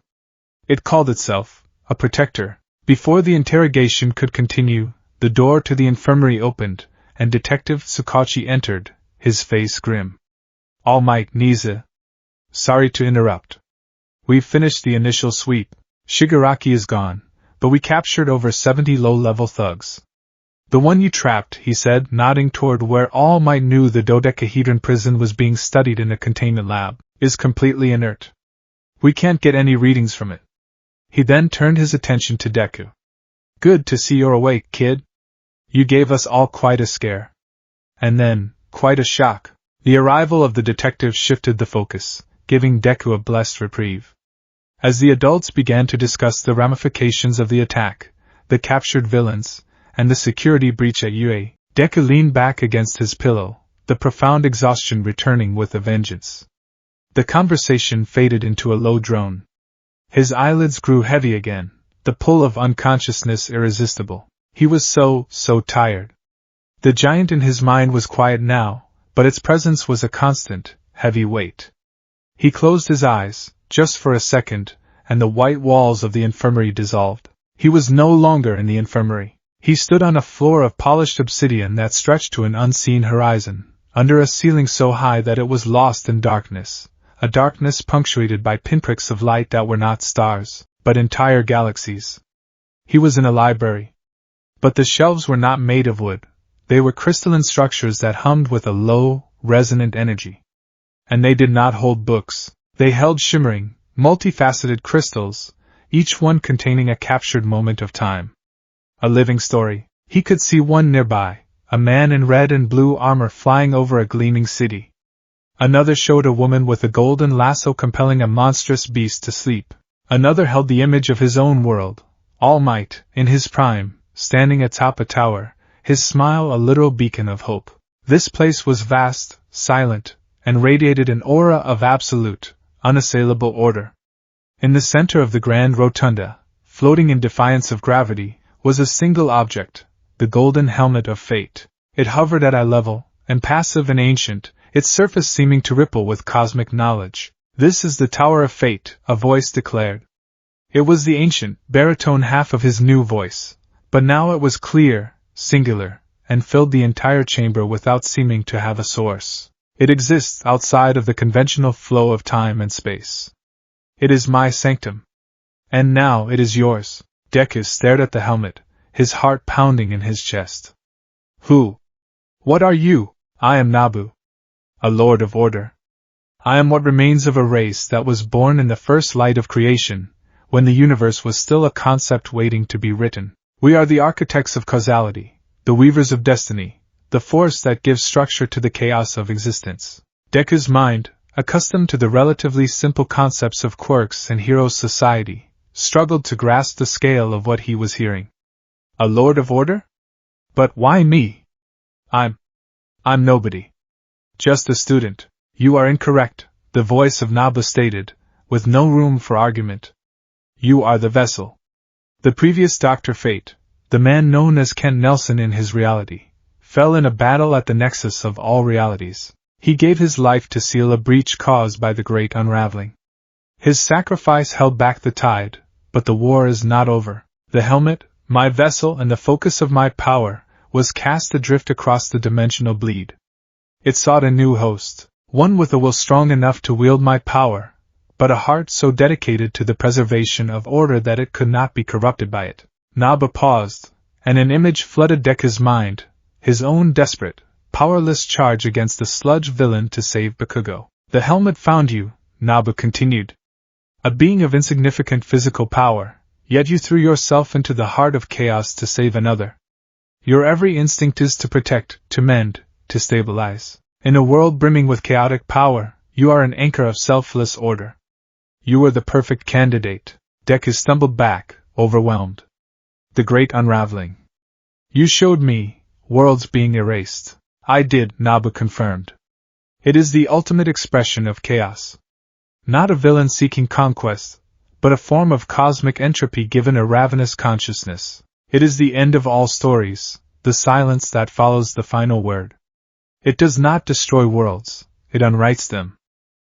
It called itself a protector. Before the interrogation could continue, the door to the infirmary opened, and Detective Tsukauchi entered, his face grim. All Might, Nisa. Sorry to interrupt. We've finished the initial sweep. Shigaraki is gone, but we captured over 70 low-level thugs. The one you trapped, he said, nodding toward where All Might knew the dodecahedron prison was being studied in a containment lab, is completely inert. We can't get any readings from it. He then turned his attention to Deku. Good to see you're awake, kid. You gave us all quite a scare. And then, quite a shock. The arrival of the detective shifted the focus, giving Deku a blessed reprieve. As the adults began to discuss the ramifications of the attack, the captured villains, and the security breach at UA, Deku leaned back against his pillow, the profound exhaustion returning with a vengeance. The conversation faded into a low drone. His eyelids grew heavy again, the pull of unconsciousness irresistible. He was so tired. The giant in his mind was quiet now, but its presence was a constant, heavy weight. He closed his eyes, just for a second, and the white walls of the infirmary dissolved. He was no longer in the infirmary. He stood on a floor of polished obsidian that stretched to an unseen horizon, under a ceiling so high that it was lost in darkness, a darkness punctuated by pinpricks of light that were not stars, but entire galaxies. He was in a library. But the shelves were not made of wood. They were crystalline structures that hummed with a low, resonant energy. And they did not hold books. They held shimmering, multifaceted crystals, each one containing a captured moment of time. A living story. He could see one nearby, a man in red and blue armor flying over a gleaming city. Another showed a woman with a golden lasso compelling a monstrous beast to sleep. Another held the image of his own world, All Might, in his prime, standing atop a tower, his smile a literal beacon of hope. This place was vast, silent, and radiated an aura of absolute, unassailable order. In the center of the grand rotunda, floating in defiance of gravity, was a single object, the golden helmet of fate. It hovered at eye level, impassive and ancient, its surface seeming to ripple with cosmic knowledge. This is the Tower of Fate, a voice declared. It was the ancient, baritone half of his new voice, but now it was clear, singular, and filled the entire chamber without seeming to have a source. It exists outside of the conventional flow of time and space. It is my sanctum. And now it is yours. Deku stared at the helmet, his heart pounding in his chest. Who? What are you? I am Nabu. A Lord of Order. I am what remains of a race that was born in the first light of creation, when the universe was still a concept waiting to be written. We are the architects of causality, the weavers of destiny, the force that gives structure to the chaos of existence. Deku's mind, accustomed to the relatively simple concepts of quirks and heroes' society, struggled to grasp the scale of what he was hearing. A Lord of Order? But why me? I'm nobody. Just a student. You are incorrect, the voice of Nabu stated, with no room for argument. You are the vessel. The previous Dr. Fate, the man known as Ken Nelson in his reality, fell in a battle at the nexus of all realities. He gave his life to seal a breach caused by the great unraveling. His sacrifice held back the tide, but the war is not over. The helmet, my vessel and the focus of my power, was cast adrift across the dimensional bleed. It sought a new host, one with a will strong enough to wield my power, but a heart so dedicated to the preservation of order that it could not be corrupted by it. Nabu paused, and an image flooded Deku's mind, his own desperate, powerless charge against the sludge villain to save Bakugo. The helmet found you, Nabu continued. A being of insignificant physical power, yet you threw yourself into the heart of chaos to save another. Your every instinct is to protect, to mend, to stabilize. In a world brimming with chaotic power, you are an anchor of selfless order. You were the perfect candidate. Deku stumbled back, overwhelmed. The great unraveling. You showed me, worlds being erased. I did, Nabu confirmed. It is the ultimate expression of chaos. Not a villain seeking conquest, but a form of cosmic entropy given a ravenous consciousness. It is the end of all stories, the silence that follows the final word. It does not destroy worlds, it unwrites them.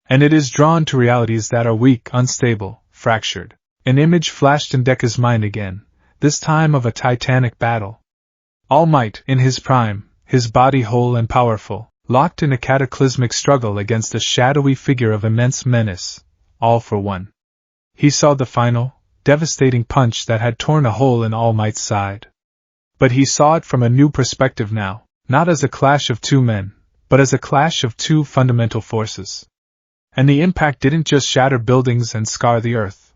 And it is drawn to realities that are weak, unstable, fractured. An image flashed in Deku's mind again, this time of a titanic battle. All Might, in his prime, his body whole and powerful, locked in a cataclysmic struggle against a shadowy figure of immense menace, all for one. He saw the final, devastating punch that had torn a hole in All Might's side. But he saw it from a new perspective now, not as a clash of two men, but as a clash of two fundamental forces. And the impact didn't just shatter buildings and scar the earth.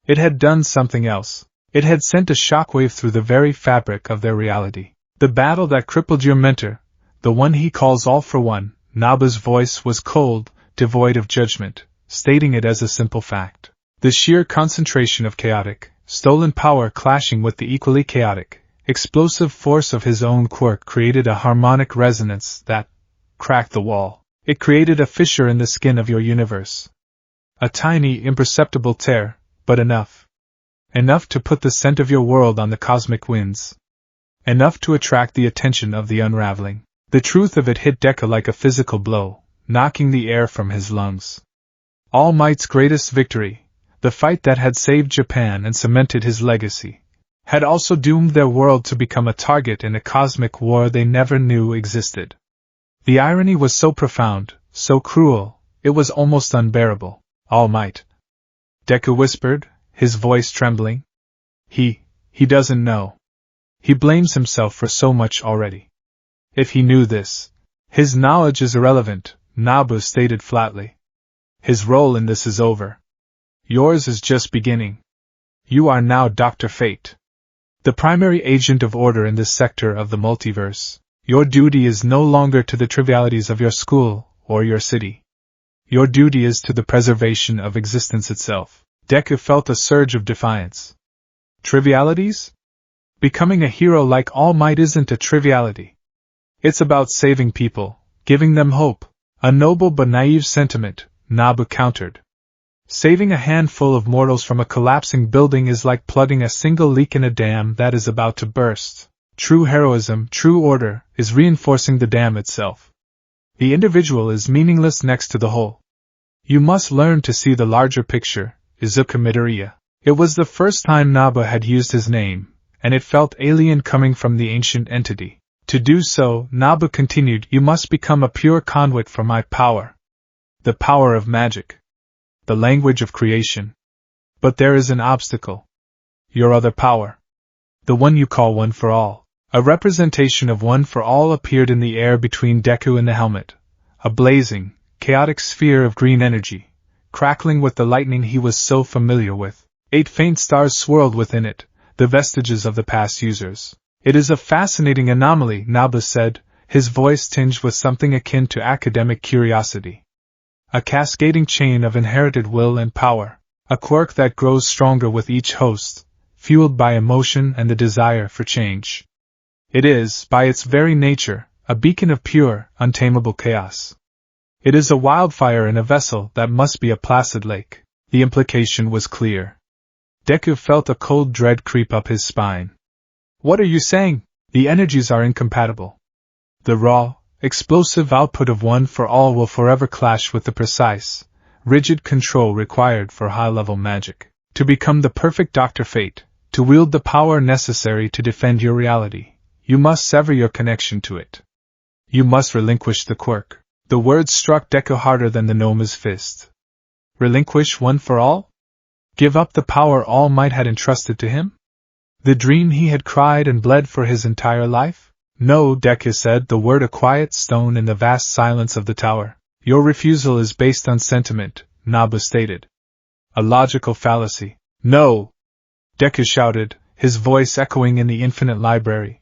It had done something else. It had sent a shockwave through the very fabric of their reality. The battle that crippled your mentor, the one he calls All for One, Nabu's voice was cold, devoid of judgment, stating it as a simple fact. The sheer concentration of chaotic, stolen power clashing with the equally chaotic, explosive force of his own quirk created a harmonic resonance that cracked the wall. It created a fissure in the skin of your universe. A tiny, imperceptible tear, but enough. Enough to put the scent of your world on the cosmic winds. Enough to attract the attention of the unraveling. The truth of it hit Deku like a physical blow, knocking the air from his lungs. All Might's greatest victory, the fight that had saved Japan and cemented his legacy, had also doomed their world to become a target in a cosmic war they never knew existed. The irony was so profound, so cruel, it was almost unbearable. All Might. Deku whispered, his voice trembling. He doesn't know. He blames himself for so much already. If he knew this, his knowledge is irrelevant, Nabu stated flatly. His role in this is over. Yours is just beginning. You are now Dr. Fate, the primary agent of order in this sector of the multiverse. Your duty is no longer to the trivialities of your school or your city. Your duty is to the preservation of existence itself. Deku felt a surge of defiance. Trivialities? Becoming a hero like All Might isn't a triviality. It's about saving people, giving them hope. A noble but naive sentiment, Nabu countered. Saving a handful of mortals from a collapsing building is like plugging a single leak in a dam that is about to burst. True heroism, true order, is reinforcing the dam itself. The individual is meaningless next to the whole. You must learn to see the larger picture, Izuku Midoriya. It was the first time Nabu had used his name, and it felt alien coming from the ancient entity. To do so, Nabu continued, you must become a pure conduit for my power. The power of magic. the language of creation. But there is an obstacle. Your other power. The one you call One for All. A representation of One for All appeared in the air between Deku and the helmet. A blazing, chaotic sphere of green energy, crackling with the lightning he was so familiar with. 8 faint stars swirled within it, the vestiges of the past users. It is a fascinating anomaly, Nabu said, his voice tinged with something akin to academic curiosity. A cascading chain of inherited will and power, a quirk that grows stronger with each host, fueled by emotion and the desire for change. It is, by its very nature, a beacon of pure, untamable chaos. It is a wildfire in a vessel that must be a placid lake. The implication was clear. Deku felt a cold dread creep up his spine. What are you saying? The energies are incompatible. The raw, explosive output of One for All will forever clash with the precise, rigid control required for high-level magic. To become the perfect Dr. Fate, to wield the power necessary to defend your reality, you must sever your connection to it. You must relinquish the quirk. The words struck Deku harder than the gnome's fist. Relinquish One for All? Give up the power All Might had entrusted to him? The dream he had cried and bled for his entire life? No, Deku said, the word a quiet stone in the vast silence of the tower. Your refusal is based on sentiment, Nabu stated. A logical fallacy. No! Deku shouted, his voice echoing in the infinite library.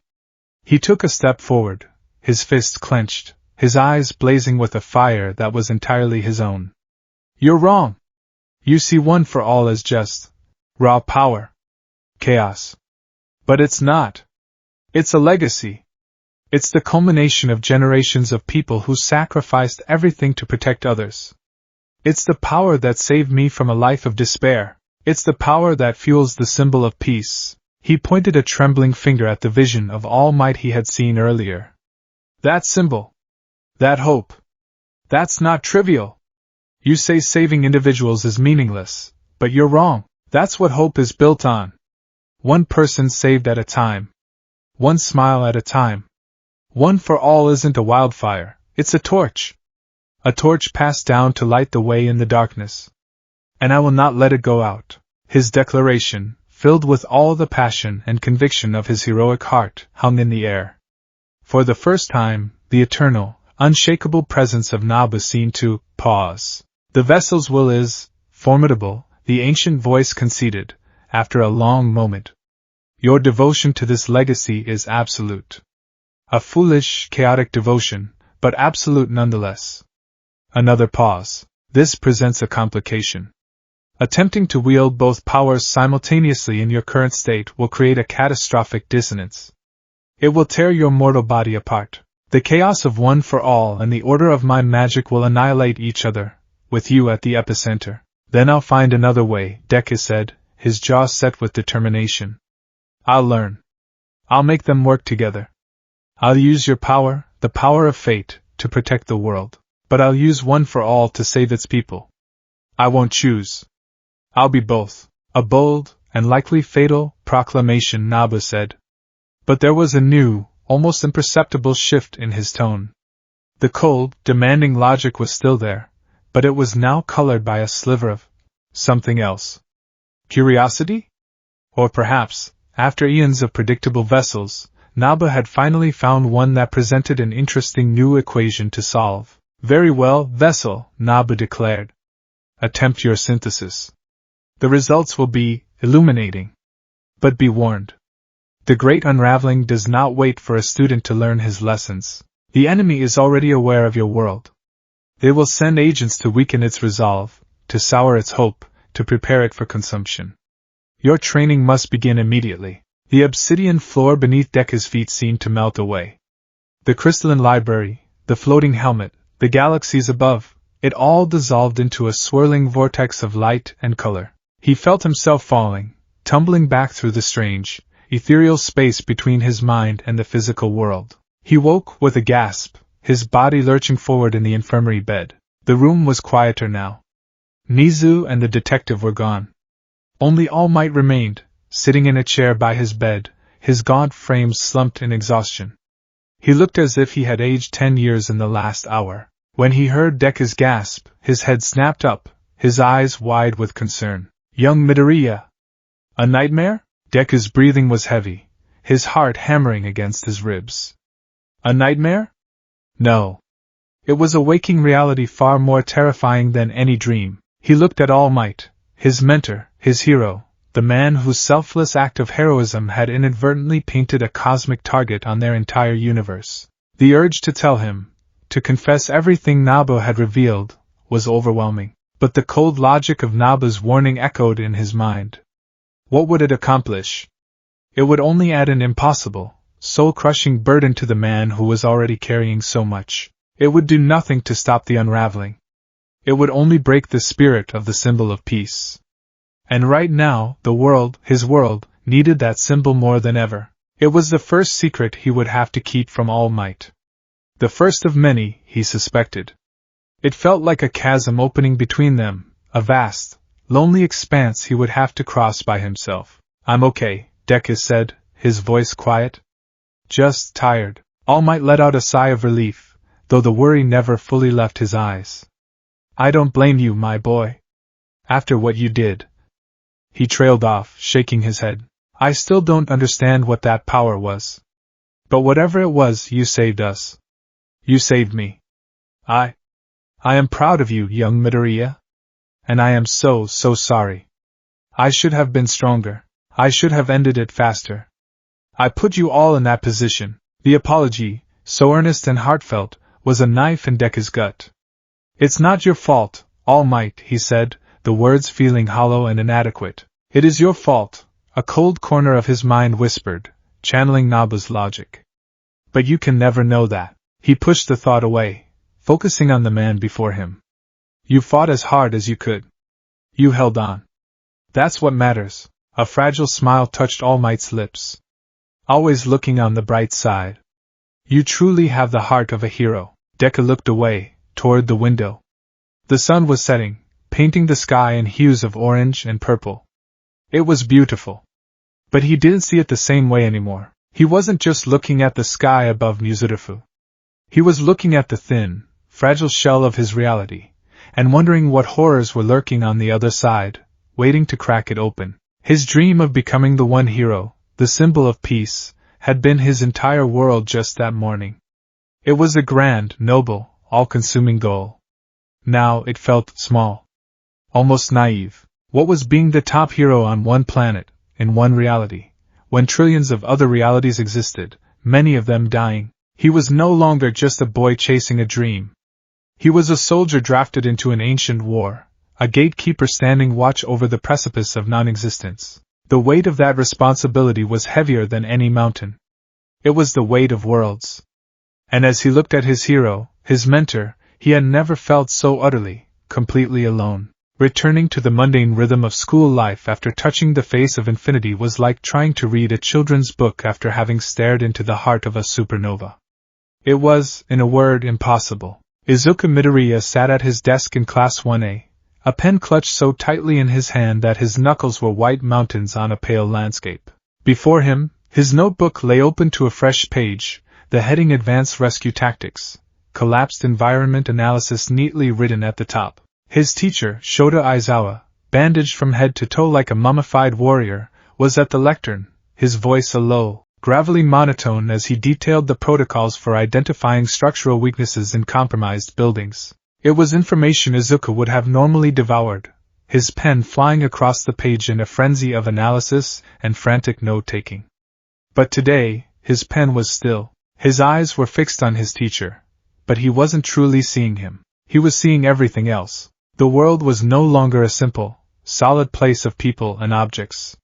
He took a step forward, his fists clenched, his eyes blazing with a fire that was entirely his own. You're wrong! You see One for All as just raw power. Chaos. But it's not. It's a legacy. It's the culmination of generations of people who sacrificed everything to protect others. It's the power that saved me from a life of despair. It's the power that fuels the symbol of peace. He pointed a trembling finger at the vision of All Might he had seen earlier. That symbol. That hope. That's not trivial. You say saving individuals is meaningless, but you're wrong. That's what hope is built on. One person saved at a time. One smile at a time. One for All isn't a wildfire, it's a torch. A torch passed down to light the way in the darkness. And I will not let it go out. His declaration, filled with all the passion and conviction of his heroic heart, hung in the air. For the first time, the eternal, unshakable presence of Nabu seemed to pause. The vessel's will is formidable, the ancient voice conceded, after a long moment. Your devotion to this legacy is absolute. A foolish, chaotic devotion, but absolute nonetheless. Another pause. This presents a complication. Attempting to wield both powers simultaneously in your current state will create a catastrophic dissonance. It will tear your mortal body apart. The chaos of One for All and the order of my magic will annihilate each other, with you at the epicenter. Then I'll find another way, Deku said, his jaw set with determination. I'll learn. I'll make them work together. I'll use your power, the power of fate, to protect the world. But I'll use One for All to save its people. I won't choose. I'll be both. A bold, and likely fatal, proclamation, Nabu said. But there was a new, almost imperceptible shift in his tone. The cold, demanding logic was still there, but it was now colored by a sliver of something else. Curiosity? Or perhaps, after eons of predictable vessels, Nabu had finally found one that presented an interesting new equation to solve. Very well, vessel, Nabu declared. Attempt your synthesis. The results will be illuminating. But be warned. The great unraveling does not wait for a student to learn his lessons. The enemy is already aware of your world. They will send agents to weaken its resolve, to sour its hope, to prepare it for consumption. Your training must begin immediately. The obsidian floor beneath Deku's feet seemed to melt away. The crystalline library, the floating helmet, the galaxies above, it all dissolved into a swirling vortex of light and color. He felt himself falling, tumbling back through the strange, ethereal space between his mind and the physical world. He woke with a gasp, his body lurching forward in the infirmary bed. The room was quieter now. Nizu and the detective were gone. Only All Might remained, sitting in a chair by his bed, his gaunt frame slumped in exhaustion. He looked as if he had aged 10 years in the last hour. When he heard Deku's gasp, his head snapped up, his eyes wide with concern. Young Midoriya. A nightmare? Deku's breathing was heavy, his heart hammering against his ribs. A nightmare? No. It was a waking reality far more terrifying than any dream. He looked at All Might, his mentor, his hero, the man whose selfless act of heroism had inadvertently painted a cosmic target on their entire universe. The urge to tell him, to confess everything Nabu had revealed, was overwhelming. But the cold logic of Nabu's warning echoed in his mind. What would it accomplish? It would only add an impossible, soul-crushing burden to the man who was already carrying so much. It would do nothing to stop the unraveling. It would only break the spirit of the symbol of peace. And right now, the world, his world, needed that symbol more than ever. It was the first secret he would have to keep from All Might. The first of many, he suspected. It felt like a chasm opening between them, a vast, lonely expanse he would have to cross by himself. I'm okay, Deku said, his voice quiet. Just tired. All Might let out a sigh of relief, though the worry never fully left his eyes. I don't blame you, my boy. After what you did. He trailed off, shaking his head. I still don't understand what that power was. But whatever it was, you saved us. You saved me. I am proud of you, young Midoriya. And I am so sorry. I should have been stronger. I should have ended it faster. I put you all in that position. The apology, so earnest and heartfelt, was a knife in Deku's gut. It's not your fault, All Might, he said, the words feeling hollow and inadequate. It is your fault, a cold corner of his mind whispered, channeling Nabu's logic. But you can never know that. He pushed the thought away, focusing on the man before him. You fought as hard as you could. You held on. That's what matters. A fragile smile touched All Might's lips. Always looking on the bright side. You truly have the heart of a hero. Deku looked away, toward the window. The sun was setting, painting the sky in hues of orange and purple. It was beautiful. But he didn't see it the same way anymore. He wasn't just looking at the sky above Muzurifu. He was looking at the thin, fragile shell of his reality, and wondering what horrors were lurking on the other side, waiting to crack it open. His dream of becoming the one hero, the symbol of peace, had been his entire world just that morning. It was a grand, noble, all-consuming goal. Now it felt small. Almost naive. What was being the top hero on one planet, in one reality, when trillions of other realities existed, many of them dying? He was no longer just a boy chasing a dream. He was a soldier drafted into an ancient war, a gatekeeper standing watch over the precipice of non-existence. The weight of that responsibility was heavier than any mountain. It was the weight of worlds. And as he looked at his hero, his mentor, he had never felt so utterly, completely alone. Returning to the mundane rhythm of school life after touching the face of infinity was like trying to read a children's book after having stared into the heart of a supernova. It was, in a word, impossible. Izuku Midoriya sat at his desk in Class 1A, a pen clutched so tightly in his hand that his knuckles were white mountains on a pale landscape. Before him, his notebook lay open to a fresh page, the heading Advanced Rescue Tactics, Collapsed Environment Analysis neatly written at the top. His teacher, Shota Aizawa, bandaged from head to toe like a mummified warrior, was at the lectern, his voice a low, gravelly monotone as he detailed the protocols for identifying structural weaknesses in compromised buildings. It was information Izuku would have normally devoured, his pen flying across the page in a frenzy of analysis and frantic note-taking. But today, his pen was still. His eyes were fixed on his teacher, but he wasn't truly seeing him. He was seeing everything else. The world was no longer a simple, solid place of people and objects.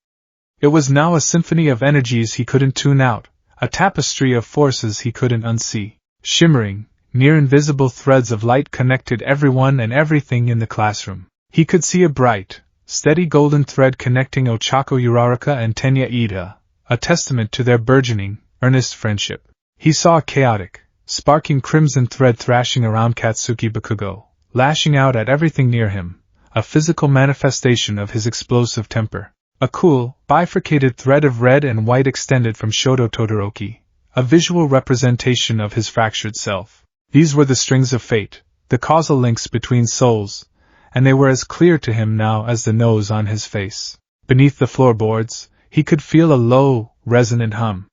It was now a symphony of energies he couldn't tune out, a tapestry of forces he couldn't unsee. Shimmering, near-invisible threads of light connected everyone and everything in the classroom. He could see a bright, steady golden thread connecting Ochako Uraraka and Tenya Ida, a testament to their burgeoning, earnest friendship. He saw a chaotic, sparking crimson thread thrashing around Katsuki Bakugo, lashing out at everything near him, a physical manifestation of his explosive temper. A cool, bifurcated thread of red and white extended from Shoto Todoroki, a visual representation of his fractured self. These were the strings of fate, the causal links between souls, and they were as clear to him now as the nose on his face. Beneath the floorboards, he could feel a low, resonant hum.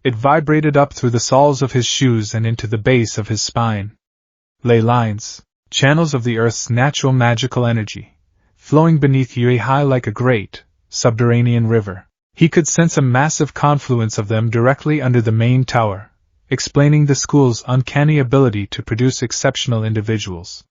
It vibrated up through the soles of his shoes and into the base of his spine. Ley lines, channels of the Earth's natural magical energy, flowing beneath Yui-Hai like a great, subterranean river. He could sense a massive confluence of them directly under the main tower, explaining the school's uncanny ability to produce exceptional individuals.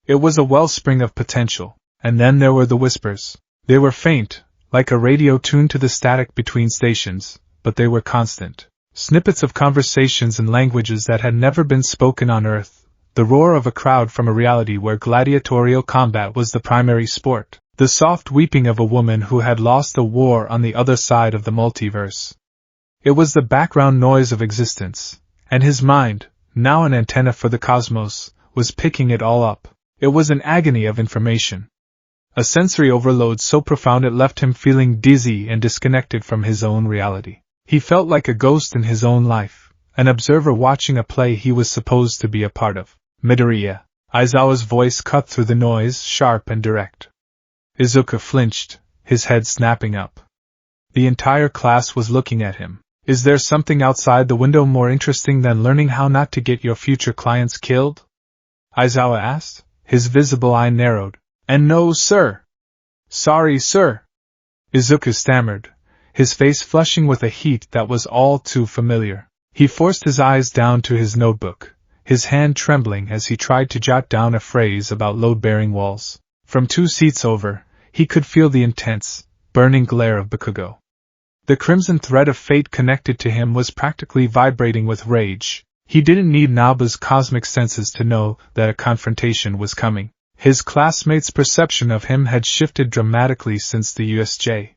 It was a wellspring of potential, and then there were the whispers. They were faint, like a radio tuned to the static between stations, but they were constant. Snippets of conversations in languages that had never been spoken on Earth, the roar of a crowd from a reality where gladiatorial combat was the primary sport, the soft weeping of a woman who had lost a war on the other side of the multiverse. It was the background noise of existence, and his mind, now an antenna for the cosmos, was picking it all up. It was an agony of information. A sensory overload so profound it left him feeling dizzy and disconnected from his own reality. He felt like a ghost in his own life, an observer watching a play he was supposed to be a part of. Midoriya. Aizawa's voice cut through the noise, sharp and direct. Izuku flinched, his head snapping up. The entire class was looking at him. Is there something outside the window more interesting than learning how not to get your future clients killed? Aizawa asked, his visible eye narrowed. And no, sir. Sorry, sir. Izuku stammered, his face flushing with a heat that was all too familiar. He forced his eyes down to his notebook, his hand trembling as he tried to jot down a phrase about load-bearing walls. From 2 seats over, he could feel the intense, burning glare of Bakugo. The crimson thread of fate connected to him was practically vibrating with rage. He didn't need Naba's cosmic senses to know that a confrontation was coming. His classmates' perception of him had shifted dramatically since the USJ.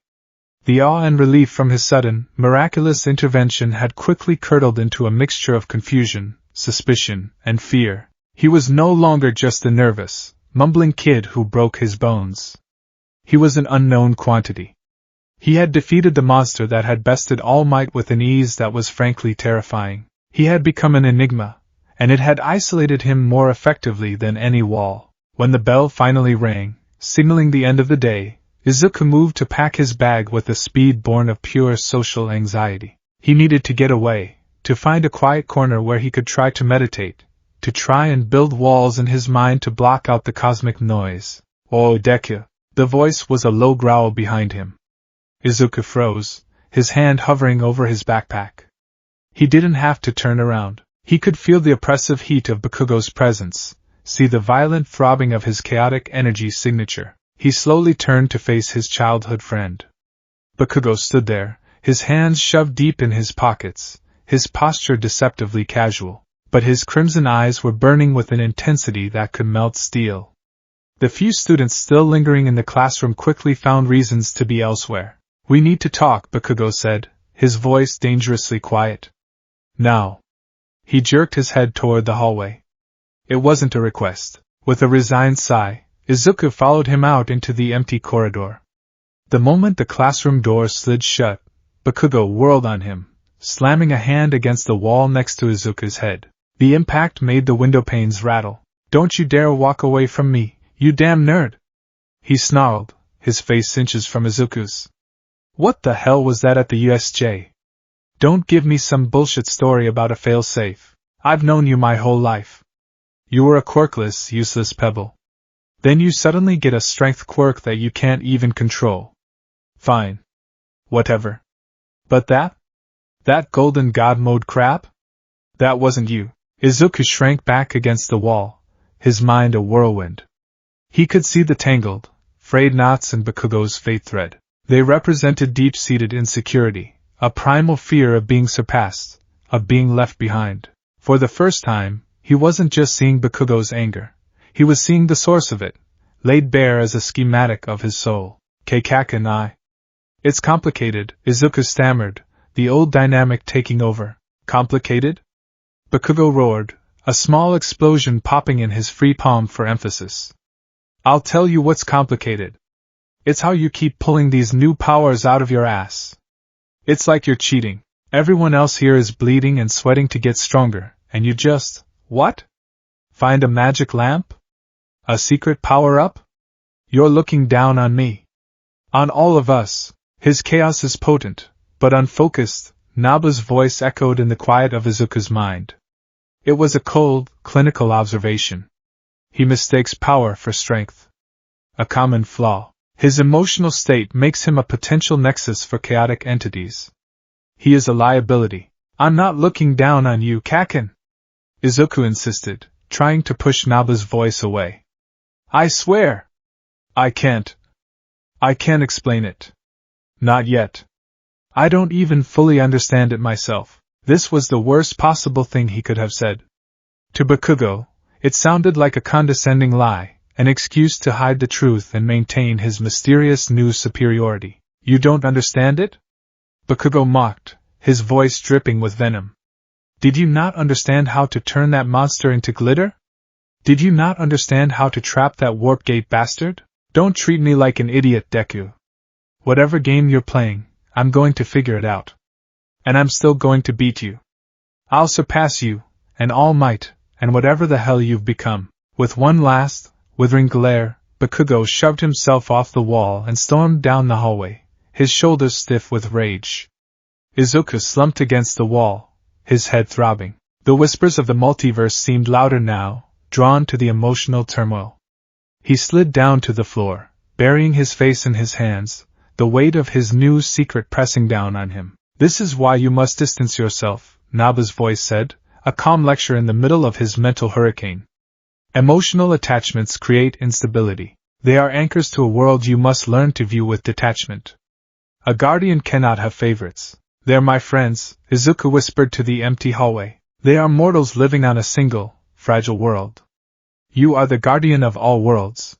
The awe and relief from his sudden, miraculous intervention had quickly curdled into a mixture of confusion, suspicion, and fear. He was no longer just the nervous, mumbling kid who broke his bones. He was an unknown quantity. He had defeated the monster that had bested All Might with an ease that was frankly terrifying. He had become an enigma, and it had isolated him more effectively than any wall. When the bell finally rang, signaling the end of the day, Izuku moved to pack his bag with a speed born of pure social anxiety. He needed to get away, to find a quiet corner where he could try to meditate, to try and build walls in his mind to block out the cosmic noise. Oh, Deku! The voice was a low growl behind him. Izuku froze, his hand hovering over his backpack. He didn't have to turn around. He could feel the oppressive heat of Bakugo's presence, see the violent throbbing of his chaotic energy signature. He slowly turned to face his childhood friend. Bakugo stood there, his hands shoved deep in his pockets, his posture deceptively casual, but his crimson eyes were burning with an intensity that could melt steel. The few students still lingering in the classroom quickly found reasons to be elsewhere. We need to talk, Bakugo said, his voice dangerously quiet. Now. He jerked his head toward the hallway. It wasn't a request. With a resigned sigh, Izuku followed him out into the empty corridor. The moment the classroom door slid shut, Bakugo whirled on him, slamming a hand against the wall next to Izuku's head. The impact made the window panes rattle. Don't you dare walk away from me, you damn nerd! He snarled, his face inches from Izuku's. What the hell was that at the USJ? Don't give me some bullshit story about a fail-safe. I've known you my whole life. You were a quirkless, useless pebble. Then you suddenly get a strength quirk that you can't even control. Fine. Whatever. But that golden god mode crap? That wasn't you. Izuku shrank back against the wall, his mind a whirlwind. He could see the tangled, frayed knots in Bakugo's fate thread. They represented deep-seated insecurity, a primal fear of being surpassed, of being left behind. For the first time, he wasn't just seeing Bakugo's anger. He was seeing the source of it, laid bare as a schematic of his soul. Keikaku and I. It's complicated, Izuku stammered, the old dynamic taking over. Complicated? Bakugo roared, a small explosion popping in his free palm for emphasis. I'll tell you what's complicated. It's how you keep pulling these new powers out of your ass. It's like you're cheating. Everyone else here is bleeding and sweating to get stronger, and you just, what? Find a magic lamp? A secret power-up? You're looking down on me. On all of us. His chaos is potent, but unfocused, Naba's voice echoed in the quiet of Izuku's mind. It was a cold, clinical observation. He mistakes power for strength. A common flaw. His emotional state makes him a potential nexus for chaotic entities. He is a liability. I'm not looking down on you, Kaken, Izuku insisted, trying to push Naba's voice away. I swear. I can't explain it. Not yet. I don't even fully understand it myself. This was the worst possible thing he could have said. To Bakugo, it sounded like a condescending lie, an excuse to hide the truth and maintain his mysterious new superiority. You don't understand it? Bakugo mocked, his voice dripping with venom. Did you not understand how to turn that monster into glitter? Did you not understand how to trap that warp gate bastard? Don't treat me like an idiot, Deku. Whatever game you're playing, I'm going to figure it out. And I'm still going to beat you. I'll surpass you, and All Might, and whatever the hell you've become. With one last, withering glare, Bakugo shoved himself off the wall and stormed down the hallway, his shoulders stiff with rage. Izuku slumped against the wall, his head throbbing. The whispers of the multiverse seemed louder now, drawn to the emotional turmoil. He slid down to the floor, burying his face in his hands, the weight of his new secret pressing down on him. This is why you must distance yourself, Naba's voice said, a calm lecture in the middle of his mental hurricane. Emotional attachments create instability. They are anchors to a world you must learn to view with detachment. A guardian cannot have favorites. They're my friends, Izuku whispered to the empty hallway. They are mortals living on a single, fragile world. You are the guardian of all worlds.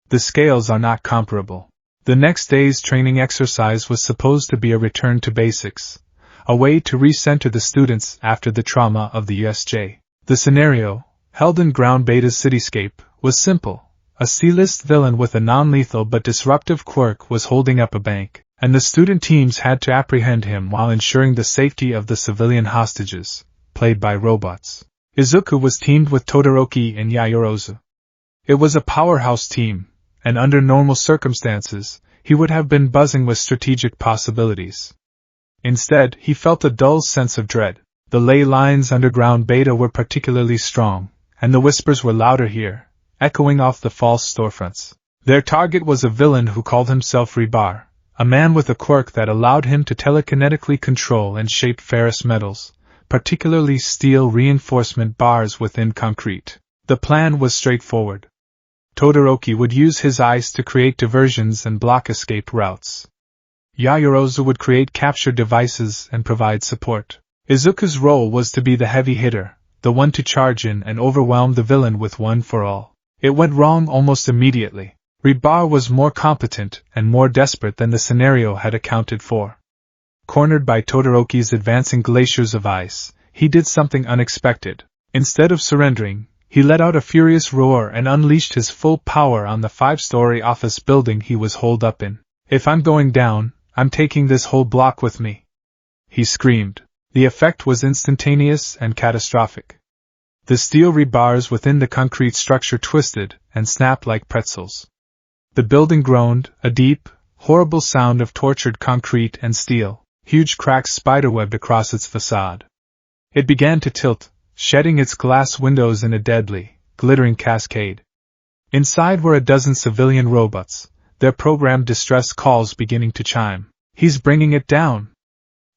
The scales are not comparable. The next day's training exercise was supposed to be a return to basics, a way to recenter the students after the trauma of the USJ. The scenario, held in Ground Beta's cityscape, was simple. A C-list villain with a non-lethal but disruptive quirk was holding up a bank, and the student teams had to apprehend him while ensuring the safety of the civilian hostages, played by robots. Izuku was teamed with Todoroki and Yaoyorozu. It was a powerhouse team, and under normal circumstances, he would have been buzzing with strategic possibilities. Instead, he felt a dull sense of dread. The ley lines under Ground Beta were particularly strong, and the whispers were louder here, echoing off the false storefronts. Their target was a villain who called himself Rebar, a man with a quirk that allowed him to telekinetically control and shape ferrous metals, particularly steel reinforcement bars within concrete. The plan was straightforward. Todoroki would use his eyes to create diversions and block escape routes. Yaoyorozu would create capture devices and provide support. Izuku's role was to be the heavy hitter, the one to charge in and overwhelm the villain with one for all. It went wrong almost immediately. Rebar was more competent and more desperate than the scenario had accounted for. Cornered by Todoroki's advancing glaciers of ice, he did something unexpected. Instead of surrendering, he let out a furious roar and unleashed his full power on the 5-story office building he was holed up in. If I'm going down, I'm taking this whole block with me, he screamed. The effect was instantaneous and catastrophic. The steel rebars within the concrete structure twisted and snapped like pretzels. The building groaned, a deep, horrible sound of tortured concrete and steel. Huge cracks spiderwebbed across its facade. It began to tilt, shedding its glass windows in a deadly, glittering cascade. Inside were a dozen civilian robots, their programmed distress calls beginning to chime. He's bringing it down!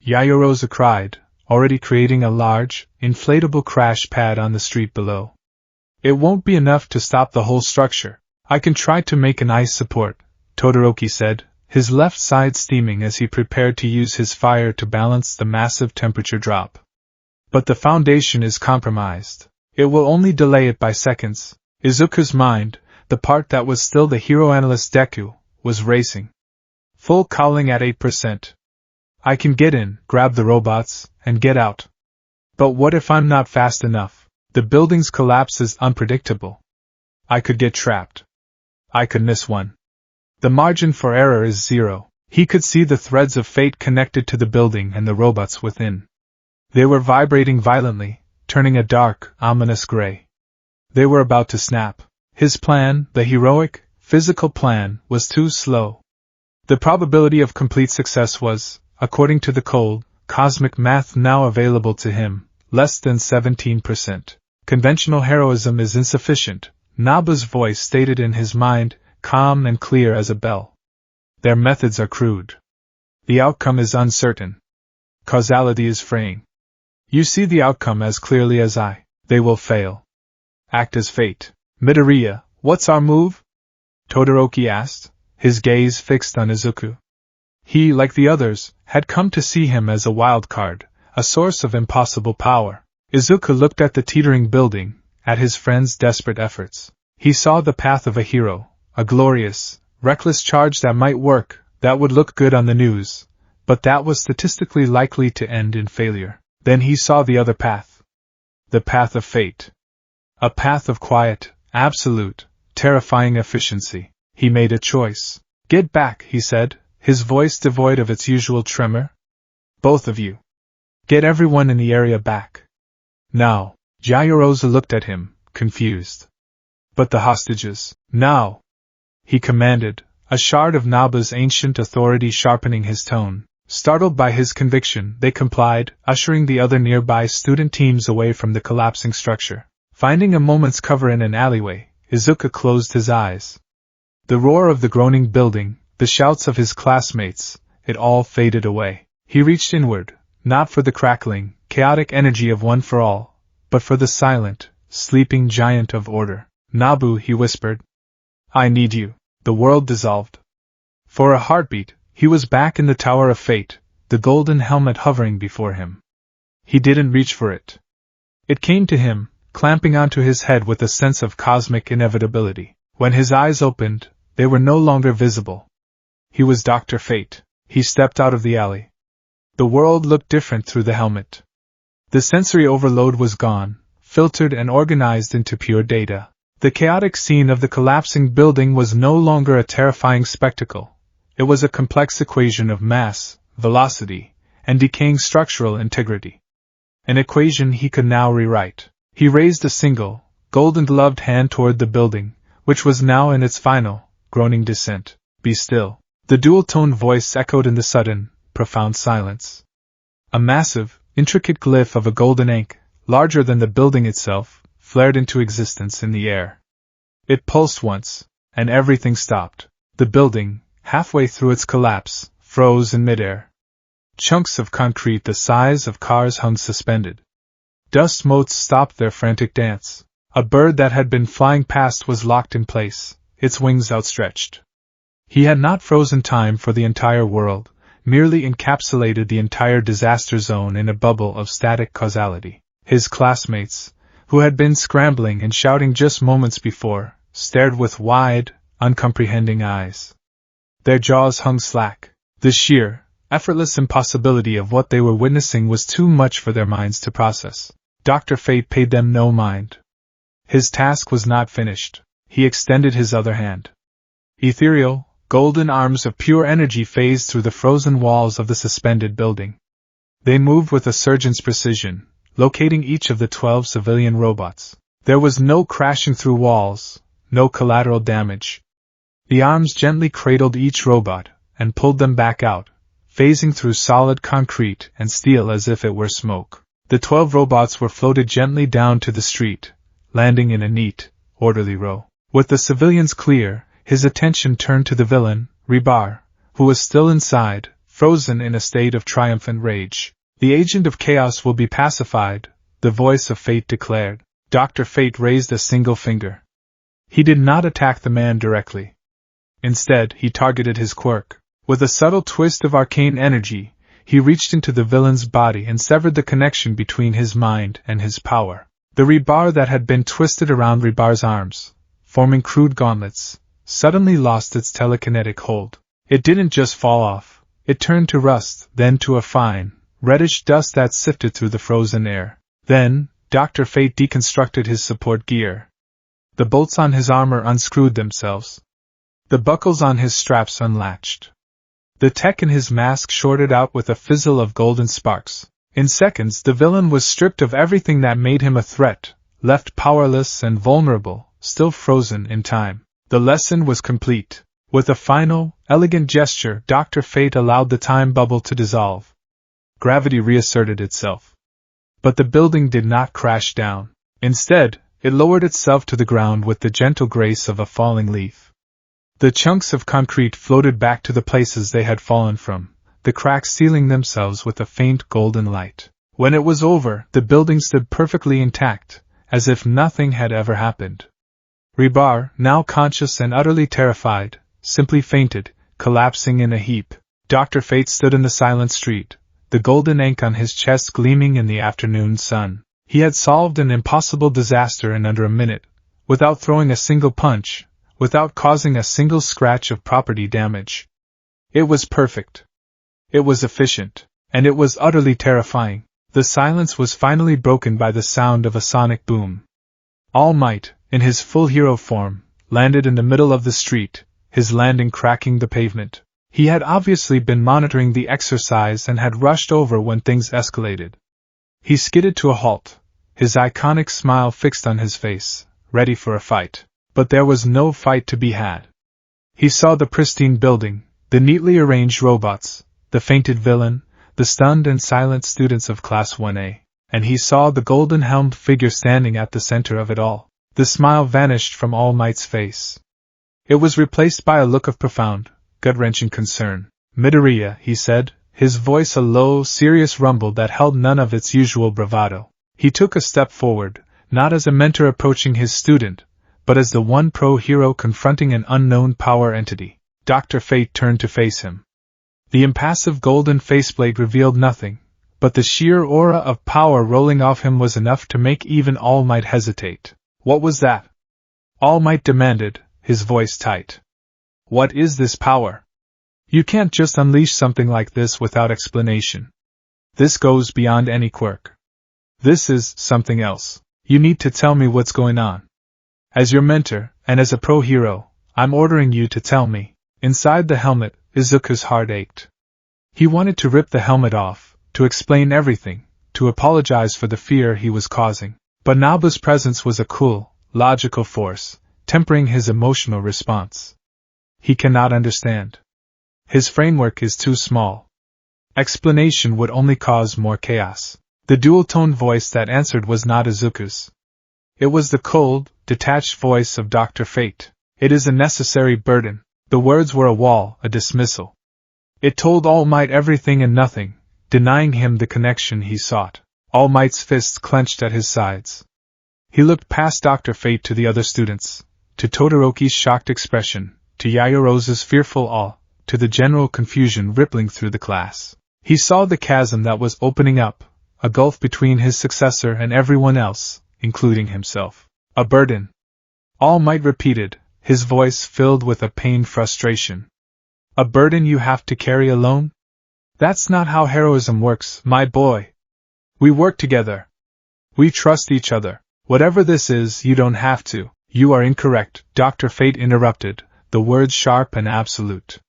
Yaoyorozu cried, already creating a large, inflatable crash pad on the street below. It won't be enough to stop the whole structure. I can try to make an ice support, Todoroki said, his left side steaming as he prepared to use his fire to balance the massive temperature drop. But the foundation is compromised. It will only delay it by seconds. Izuku's mind, the part that was still the hero analyst Deku, was racing. Full cowling at 8%. I can get in, grab the robots, and get out. But what if I'm not fast enough? The building's collapse is unpredictable. I could get trapped. I could miss one. The margin for error is 0. He could see the threads of fate connected to the building and the robots within. They were vibrating violently, turning a dark, ominous gray. They were about to snap. His plan, the heroic, physical plan was too slow. The probability of complete success was, according to the cold, cosmic math now available to him, less than 17%. Conventional heroism is insufficient, Naba's voice stated in his mind, calm and clear as a bell. Their methods are crude. The outcome is uncertain. Causality is fraying. You see the outcome as clearly as I. They will fail. Act as fate. Midoriya, what's our move? Todoroki asked, his gaze fixed on Izuku. He, like the others, had come to see him as a wild card, a source of impossible power. Izuku looked at the teetering building, at his friend's desperate efforts. He saw the path of a hero, a glorious, reckless charge that might work, that would look good on the news, but that was statistically likely to end in failure. Then he saw the other path. The path of fate. A path of quiet, absolute, terrifying efficiency. He made a choice. Get back, he said, his voice devoid of its usual tremor. Both of you. Get everyone in the area back. Now. Yaoyorozu looked at him, confused. But the hostages. Now! He commanded, a shard of Naba's ancient authority sharpening his tone. Startled by his conviction, they complied, ushering the other nearby student teams away from the collapsing structure. Finding a moment's cover in an alleyway, Izuku closed his eyes. The roar of the groaning building, the shouts of his classmates, it all faded away. He reached inward, not for the crackling, chaotic energy of One for All, but for the silent, sleeping giant of order. Nabu, he whispered. I need you. The world dissolved. For a heartbeat, he was back in the Tower of Fate, the golden helmet hovering before him. He didn't reach for it. It came to him, clamping onto his head with a sense of cosmic inevitability. When his eyes opened, they were no longer visible. He was Dr. Fate. He stepped out of the alley. The world looked different through the helmet. The sensory overload was gone, filtered and organized into pure data. The chaotic scene of the collapsing building was no longer a terrifying spectacle. It was a complex equation of mass, velocity, and decaying structural integrity. An equation he could now rewrite. He raised a single, golden-gloved hand toward the building, which was now in its final, groaning descent. Be still. The dual-toned voice echoed in the sudden, profound silence. A massive, intricate glyph of a golden ink, larger than the building itself, flared into existence in the air. It pulsed once, and everything stopped. The building, halfway through its collapse, froze in midair. Chunks of concrete the size of cars hung suspended. Dust motes stopped their frantic dance. A bird that had been flying past was locked in place, its wings outstretched. He had not frozen time for the entire world, merely encapsulated the entire disaster zone in a bubble of static causality. His classmates, who had been scrambling and shouting just moments before, stared with wide, uncomprehending eyes. Their jaws hung slack. The sheer, effortless impossibility of what they were witnessing was too much for their minds to process. Dr. Fate paid them no mind. His task was not finished. He extended his other hand. Ethereal, golden arms of pure energy phased through the frozen walls of the suspended building. They moved with a surgeon's precision, locating each of the 12 civilian robots. There was no crashing through walls, no collateral damage. The arms gently cradled each robot, and pulled them back out, phasing through solid concrete and steel as if it were smoke. The 12 robots were floated gently down to the street, landing in a neat, orderly row. With the civilians clear, his attention turned to the villain, Rebar, who was still inside, frozen in a state of triumphant rage. The agent of chaos will be pacified, the voice of fate declared. Dr. Fate raised a single finger. He did not attack the man directly. Instead, he targeted his quirk. With a subtle twist of arcane energy, he reached into the villain's body and severed the connection between his mind and his power. The rebar that had been twisted around Rebar's arms, forming crude gauntlets, suddenly lost its telekinetic hold. It didn't just fall off. It turned to rust, then to a fine, reddish dust that sifted through the frozen air. Then, Dr. Fate deconstructed his support gear. The bolts on his armor unscrewed themselves. The buckles on his straps unlatched. The tech in his mask shorted out with a fizzle of golden sparks. In seconds, the villain was stripped of everything that made him a threat, left powerless and vulnerable, still frozen in time. The lesson was complete. With a final, elegant gesture, Dr. Fate allowed the time bubble to dissolve. Gravity reasserted itself. But the building did not crash down. Instead, it lowered itself to the ground with the gentle grace of a falling leaf. The chunks of concrete floated back to the places they had fallen from, the cracks sealing themselves with a faint golden light. When it was over, the building stood perfectly intact, as if nothing had ever happened. Rebar, now conscious and utterly terrified, simply fainted, collapsing in a heap. Dr. Fate stood in the silent street, the golden ink on his chest gleaming in the afternoon sun. He had solved an impossible disaster in under a minute, without throwing a single punch, without causing a single scratch of property damage. It was perfect. It was efficient, and it was utterly terrifying. The silence was finally broken by the sound of a sonic boom. All Might, in his full hero form, landed in the middle of the street, his landing cracking the pavement. He had obviously been monitoring the exercise and had rushed over when things escalated. He skidded to a halt, his iconic smile fixed on his face, ready for a fight. But there was no fight to be had. He saw the pristine building, the neatly arranged robots, the fainted villain, the stunned and silent students of Class 1A, and he saw the golden-helmed figure standing at the center of it all. The smile vanished from All Might's face. It was replaced by a look of profound, gut-wrenching concern. "Midoriya," he said, his voice a low, serious rumble that held none of its usual bravado. He took a step forward, not as a mentor approaching his student, but as the one pro-hero confronting an unknown power entity. Dr. Fate turned to face him. The impassive golden faceplate revealed nothing, but the sheer aura of power rolling off him was enough to make even All Might hesitate. "What was that?" All Might demanded, his voice tight. "What is this power? You can't just unleash something like this without explanation. This goes beyond any quirk. This is something else. You need to tell me what's going on. As your mentor, and as a pro-hero, I'm ordering you to tell me." Inside the helmet, Izuku's heart ached. He wanted to rip the helmet off, to explain everything, to apologize for the fear he was causing. But Nabu's presence was a cool, logical force, tempering his emotional response. He cannot understand. His framework is too small. Explanation would only cause more chaos. The dual-toned voice that answered was not Izuku's. It was the cold, detached voice of Dr. Fate. "It is a necessary burden." The words were a wall, a dismissal. It told All Might everything and nothing, denying him the connection he sought. All Might's fists clenched at his sides. He looked past Dr. Fate to the other students, to Todoroki's shocked expression, to Yayoro's fearful awe, to the general confusion rippling through the class. He saw the chasm that was opening up, a gulf between his successor and everyone else, including himself. "A burden," All Might repeated, his voice filled with a pained frustration. "A burden you have to carry alone? That's not how heroism works, my boy. We work together. We trust each other. Whatever this is, you don't have to." "You are incorrect," Dr. Fate interrupted, the words sharp and absolute.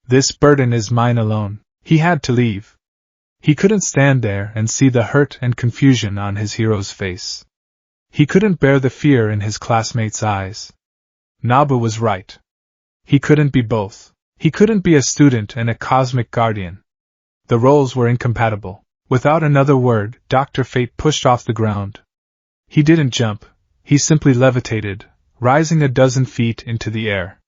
"This burden is mine alone." He had to leave. He couldn't stand there and see the hurt and confusion on his hero's face. He couldn't bear the fear in his classmates' eyes. Nabu was right. He couldn't be both. He couldn't be a student and a cosmic guardian. The roles were incompatible. Without another word, Dr. Fate pushed off the ground. He didn't jump, he simply levitated, rising a dozen feet into the air.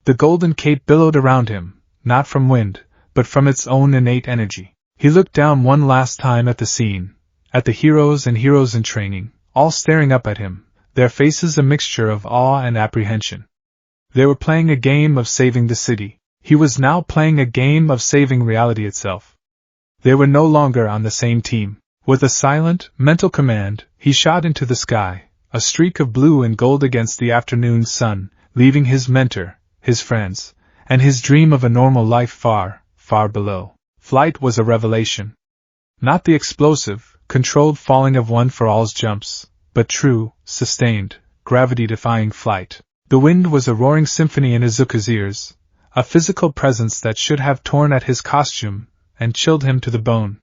The golden cape billowed around him, not from wind, but from its own innate energy. He looked down one last time at the scene, at the heroes and heroes in training, all staring up at him, their faces a mixture of awe and apprehension. They were playing a game of saving the city. He was now playing a game of saving reality itself. They were no longer on the same team. With a silent, mental command, he shot into the sky, a streak of blue and gold against the afternoon sun, leaving his mentor, his friends, and his dream of a normal life far, far below. Flight was a revelation. Not the explosive, controlled falling of one for all's jumps, but true, sustained, gravity-defying flight. The wind was a roaring symphony in Izuku's ears, a physical presence that should have torn at his costume and chilled him to the bone.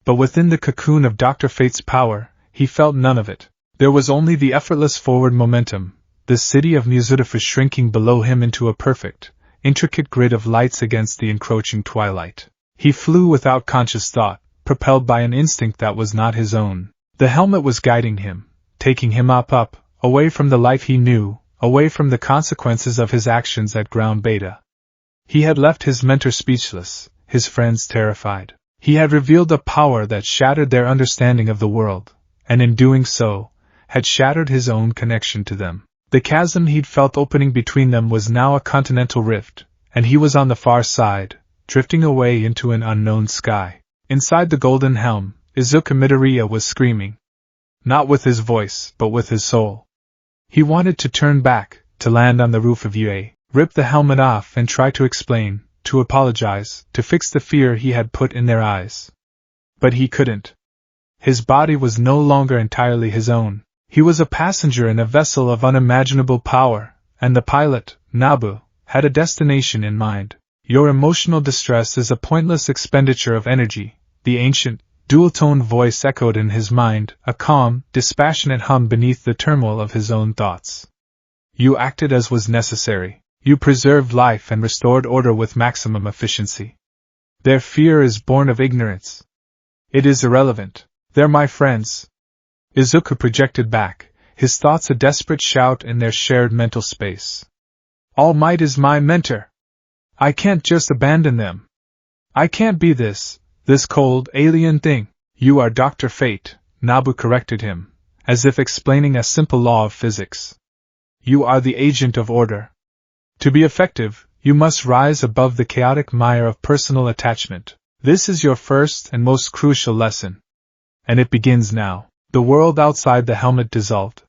But within the cocoon of Dr. Fate's power, he felt none of it. There was only the effortless forward momentum, the city of Multiverse shrinking below him into a perfect, intricate grid of lights against the encroaching twilight. He flew without conscious thought, propelled by an instinct that was not his own. The helmet was guiding him, taking him up, away from the life he knew, away from the consequences of his actions at ground beta. He had left his mentor speechless, his friends terrified. He had revealed a power that shattered their understanding of the world, and in doing so, had shattered his own connection to them. The chasm he'd felt opening between them was now a continental rift, and he was on the far side, drifting away into an unknown sky. Inside the golden helm, Izuku Midoriya was screaming. Not with his voice, but with his soul. He wanted to turn back, to land on the roof of UA, rip the helmet off and try to explain, to apologize, to fix the fear he had put in their eyes. But he couldn't. His body was no longer entirely his own. He was a passenger in a vessel of unimaginable power, and the pilot, Nabu, had a destination in mind. Your emotional distress is a pointless expenditure of energy, the ancient, dual-toned voice echoed in his mind, a calm, dispassionate hum beneath the turmoil of his own thoughts. You acted as was necessary. You preserved life and restored order with maximum efficiency. Their fear is born of ignorance. It is irrelevant. They're my friends. Izuku projected back, his thoughts a desperate shout in their shared mental space. All Might is my mentor. I can't just abandon them. I can't be this cold, alien thing. You are Dr. Fate, Nabu corrected him, as if explaining a simple law of physics. You are the agent of order. To be effective, you must rise above the chaotic mire of personal attachment. This is your first and most crucial lesson. And it begins now. The world outside the helmet dissolved.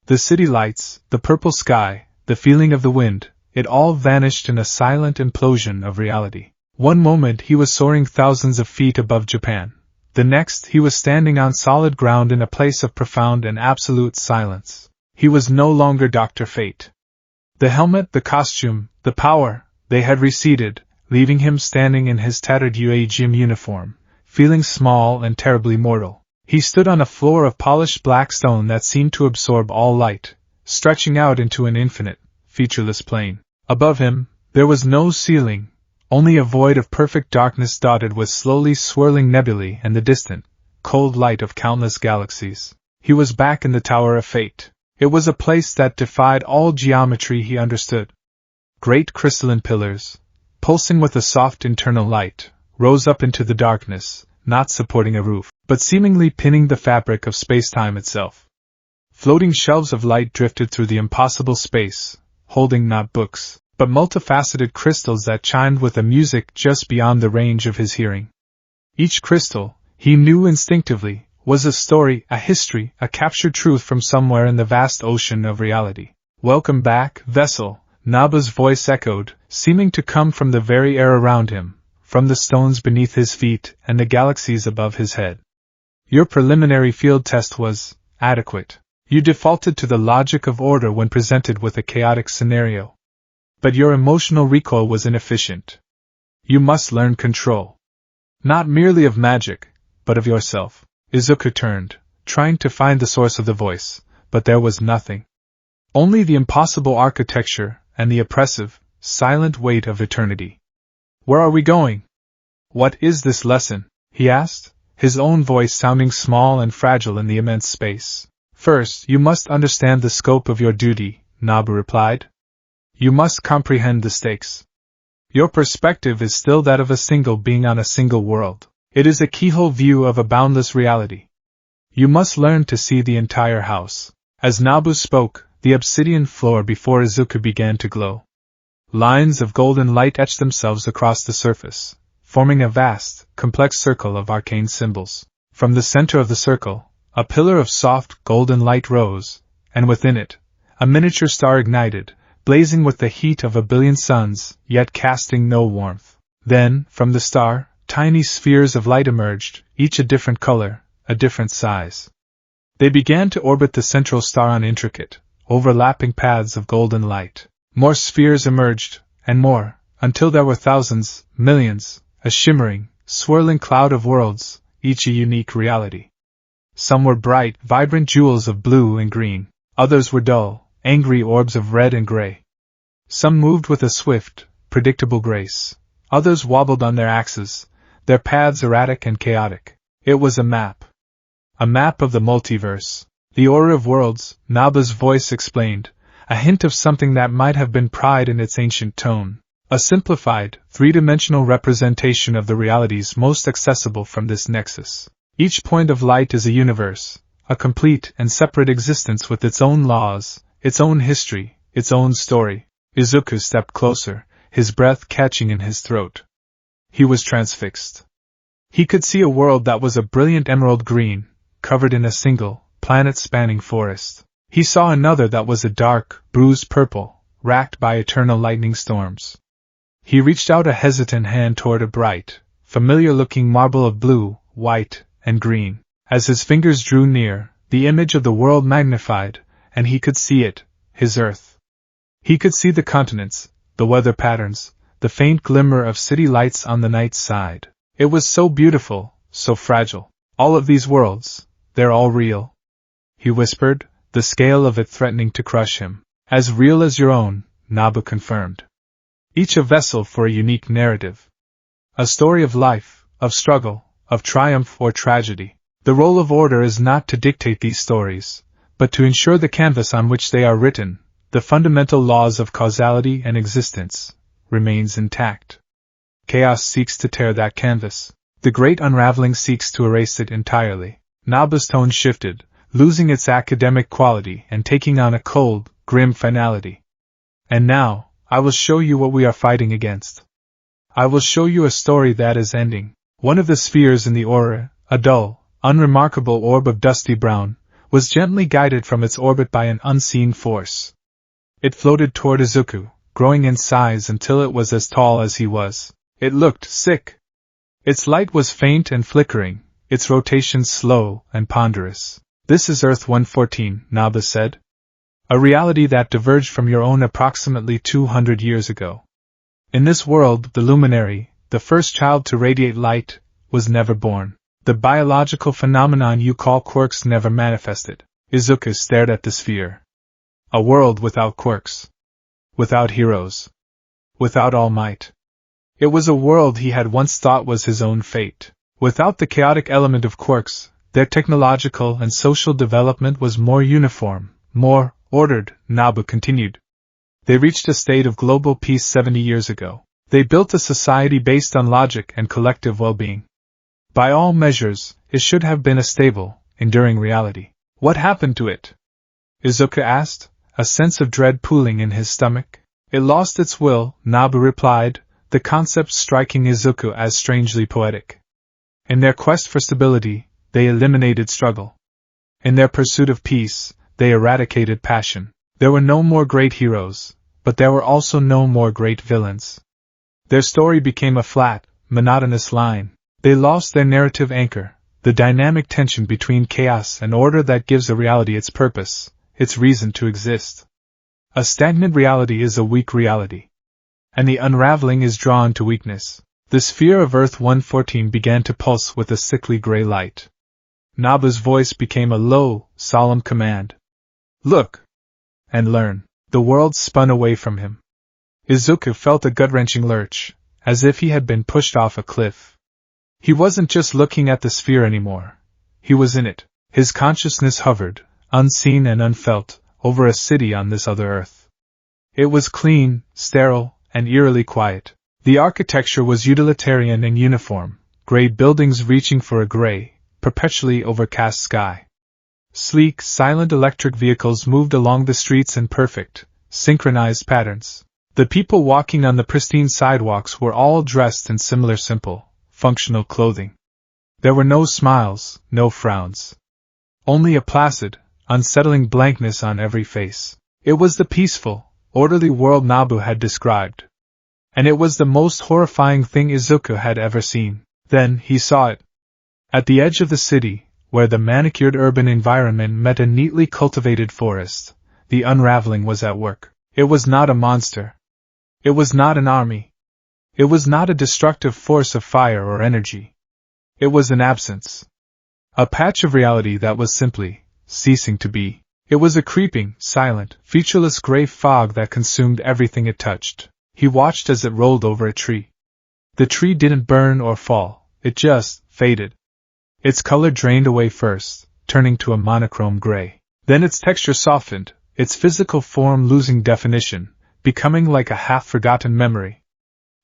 The city lights, the purple sky, the feeling of the wind, it all vanished in a silent implosion of reality. One moment he was soaring thousands of feet above Japan. The next he was standing on solid ground in a place of profound and absolute silence. He was no longer Dr. Fate. The helmet, the costume, the power, they had receded, leaving him standing in his tattered UA gym uniform, feeling small and terribly mortal. He stood on a floor of polished black stone that seemed to absorb all light, stretching out into an infinite, featureless plane. Above him, there was no ceiling, only a void of perfect darkness dotted with slowly swirling nebulae and the distant, cold light of countless galaxies. He was back in the Tower of Fate. It was a place that defied all geometry he understood. Great crystalline pillars, pulsing with a soft internal light, rose up into the darkness, not supporting a roof, but seemingly pinning the fabric of space-time itself. Floating shelves of light drifted through the impossible space, holding not books, but multifaceted crystals that chimed with a music just beyond the range of his hearing. Each crystal, he knew instinctively, was a story, a history, a captured truth from somewhere in the vast ocean of reality. Welcome back, vessel, Nabu's voice echoed, seeming to come from the very air around him, from the stones beneath his feet and the galaxies above his head. Your preliminary field test was adequate. You defaulted to the logic of order when presented with a chaotic scenario. But your emotional recoil was inefficient. You must learn control. Not merely of magic, but of yourself. Izuku turned, trying to find the source of the voice, but there was nothing. Only the impossible architecture and the oppressive, silent weight of eternity. Where are we going? What is this lesson? He asked, his own voice sounding small and fragile in the immense space. First, you must understand the scope of your duty, Nabu replied. You must comprehend the stakes. Your perspective is still that of a single being on a single world. It is a keyhole view of a boundless reality. You must learn to see the entire house. As Nabu spoke, the obsidian floor before Izuku began to glow. Lines of golden light etched themselves across the surface, forming a vast, complex circle of arcane symbols. From the center of the circle, a pillar of soft, golden light rose, and within it, a miniature star ignited, blazing with the heat of a billion suns, yet casting no warmth. Then, from the star, tiny spheres of light emerged, each a different color, a different size. They began to orbit the central star on intricate, overlapping paths of golden light. More spheres emerged, and more, until there were thousands, millions, a shimmering, swirling cloud of worlds, each a unique reality. Some were bright, vibrant jewels of blue and green. Others were dull, angry orbs of red and gray. Some moved with a swift, predictable grace. Others wobbled on their axes, their paths erratic and chaotic. It was a map. A map of the multiverse. The order of worlds, Naba's voice explained, a hint of something that might have been pride in its ancient tone. A simplified, three-dimensional representation of the realities most accessible from this nexus. Each point of light is a universe, a complete and separate existence with its own laws, its own history, its own story. Izuku stepped closer, his breath catching in his throat. He was transfixed. He could see a world that was a brilliant emerald green, covered in a single, planet-spanning forest. He saw another that was a dark, bruised purple, racked by eternal lightning storms. He reached out a hesitant hand toward a bright, familiar-looking marble of blue, white, and green. As his fingers drew near, the image of the world magnified, and he could see it, his Earth. He could see the continents, the weather patterns, the faint glimmer of city lights on the night side. It was so beautiful, so fragile. All of these worlds, they're all real, he whispered, the scale of it threatening to crush him. As real as your own, Nabu confirmed. Each a vessel for a unique narrative. A story of life, of struggle, of triumph or tragedy. The role of order is not to dictate these stories, but to ensure the canvas on which they are written, the fundamental laws of causality and existence, remains intact. Chaos seeks to tear that canvas. The great unraveling seeks to erase it entirely. Nabu's tone shifted, losing its academic quality and taking on a cold, grim finality. And now, I will show you what we are fighting against. I will show you a story that is ending. One of the spheres in the aura, a dull, unremarkable orb of dusty brown, was gently guided from its orbit by an unseen force. It floated toward Izuku, growing in size until it was as tall as he was. It looked sick. Its light was faint and flickering, its rotation slow and ponderous. This is Earth 114, Naba said. A reality that diverged from your own approximately 200 years ago. In this world, the luminary, the first child to radiate light, was never born. The biological phenomenon you call quirks never manifested. Izuku stared at the sphere. A world without quirks. Without heroes. Without all might. It was a world he had once thought was his own fate. Without the chaotic element of quirks, their technological and social development was more uniform, more ordered, Nabu continued. They reached a state of global peace 70 years ago. They built a society based on logic and collective well-being. By all measures, it should have been a stable, enduring reality. What happened to it? Izuku asked, a sense of dread pooling in his stomach. It lost its will, Nabu replied, the concept striking Izuku as strangely poetic. In their quest for stability, they eliminated struggle. In their pursuit of peace, they eradicated passion. There were no more great heroes, but there were also no more great villains. Their story became a flat, monotonous line. They lost their narrative anchor, the dynamic tension between chaos and order that gives a reality its purpose, its reason to exist. A stagnant reality is a weak reality. And the unraveling is drawn to weakness. The sphere of Earth 114 began to pulse with a sickly gray light. Naba's voice became a low, solemn command. Look! And learn. The world spun away from him. Izuku felt a gut-wrenching lurch, as if he had been pushed off a cliff. He wasn't just looking at the sphere anymore. He was in it. His consciousness hovered, unseen and unfelt, over a city on this other Earth. It was clean, sterile, and eerily quiet. The architecture was utilitarian and uniform, gray buildings reaching for a gray, perpetually overcast sky. Sleek, silent electric vehicles moved along the streets in perfect, synchronized patterns. The people walking on the pristine sidewalks were all dressed in similar simple, functional clothing. There were no smiles, no frowns. Only a placid, unsettling blankness on every face. It was the peaceful, orderly world Nabu had described. And it was the most horrifying thing Izuku had ever seen. Then he saw it. At the edge of the city, where the manicured urban environment met a neatly cultivated forest, the unraveling was at work. It was not a monster. It was not an army. It was not a destructive force of fire or energy. It was an absence. A patch of reality that was simply ceasing to be. It was a creeping, silent, featureless gray fog that consumed everything it touched. He watched as it rolled over a tree. The tree didn't burn or fall, it just faded. Its color drained away first, turning to a monochrome gray. Then its texture softened, its physical form losing definition, becoming like a half-forgotten memory.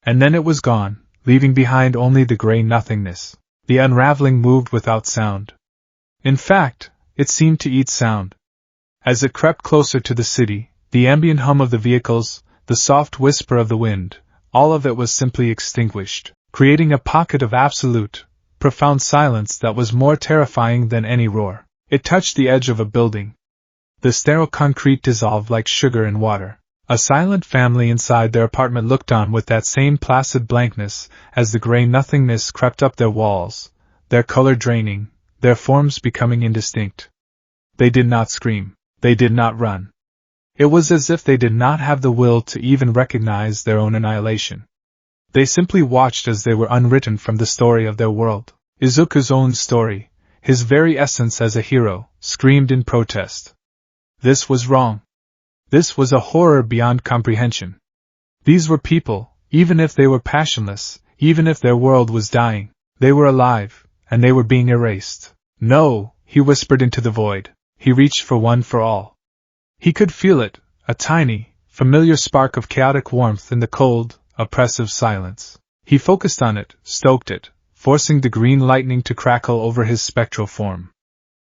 And then it was gone, leaving behind only the gray nothingness. The unraveling moved without sound. In fact, it seemed to eat sound. As it crept closer to the city, the ambient hum of the vehicles, the soft whisper of the wind, all of it was simply extinguished, creating a pocket of absolute, profound silence that was more terrifying than any roar. It touched the edge of a building. The sterile concrete dissolved like sugar in water. A silent family inside their apartment looked on with that same placid blankness as the gray nothingness crept up their walls, their color draining, their forms becoming indistinct. They did not scream. They did not run. It was as if they did not have the will to even recognize their own annihilation. They simply watched as they were unwritten from the story of their world. Izuku's own story, his very essence as a hero, screamed in protest. This was wrong. This was a horror beyond comprehension. These were people, even if they were passionless, even if their world was dying, they were alive, and they were being erased. No, he whispered into the void. He reached for one for all. He could feel it, a tiny, familiar spark of chaotic warmth in the cold, oppressive silence. He focused on it, stoked it, forcing the green lightning to crackle over his spectral form.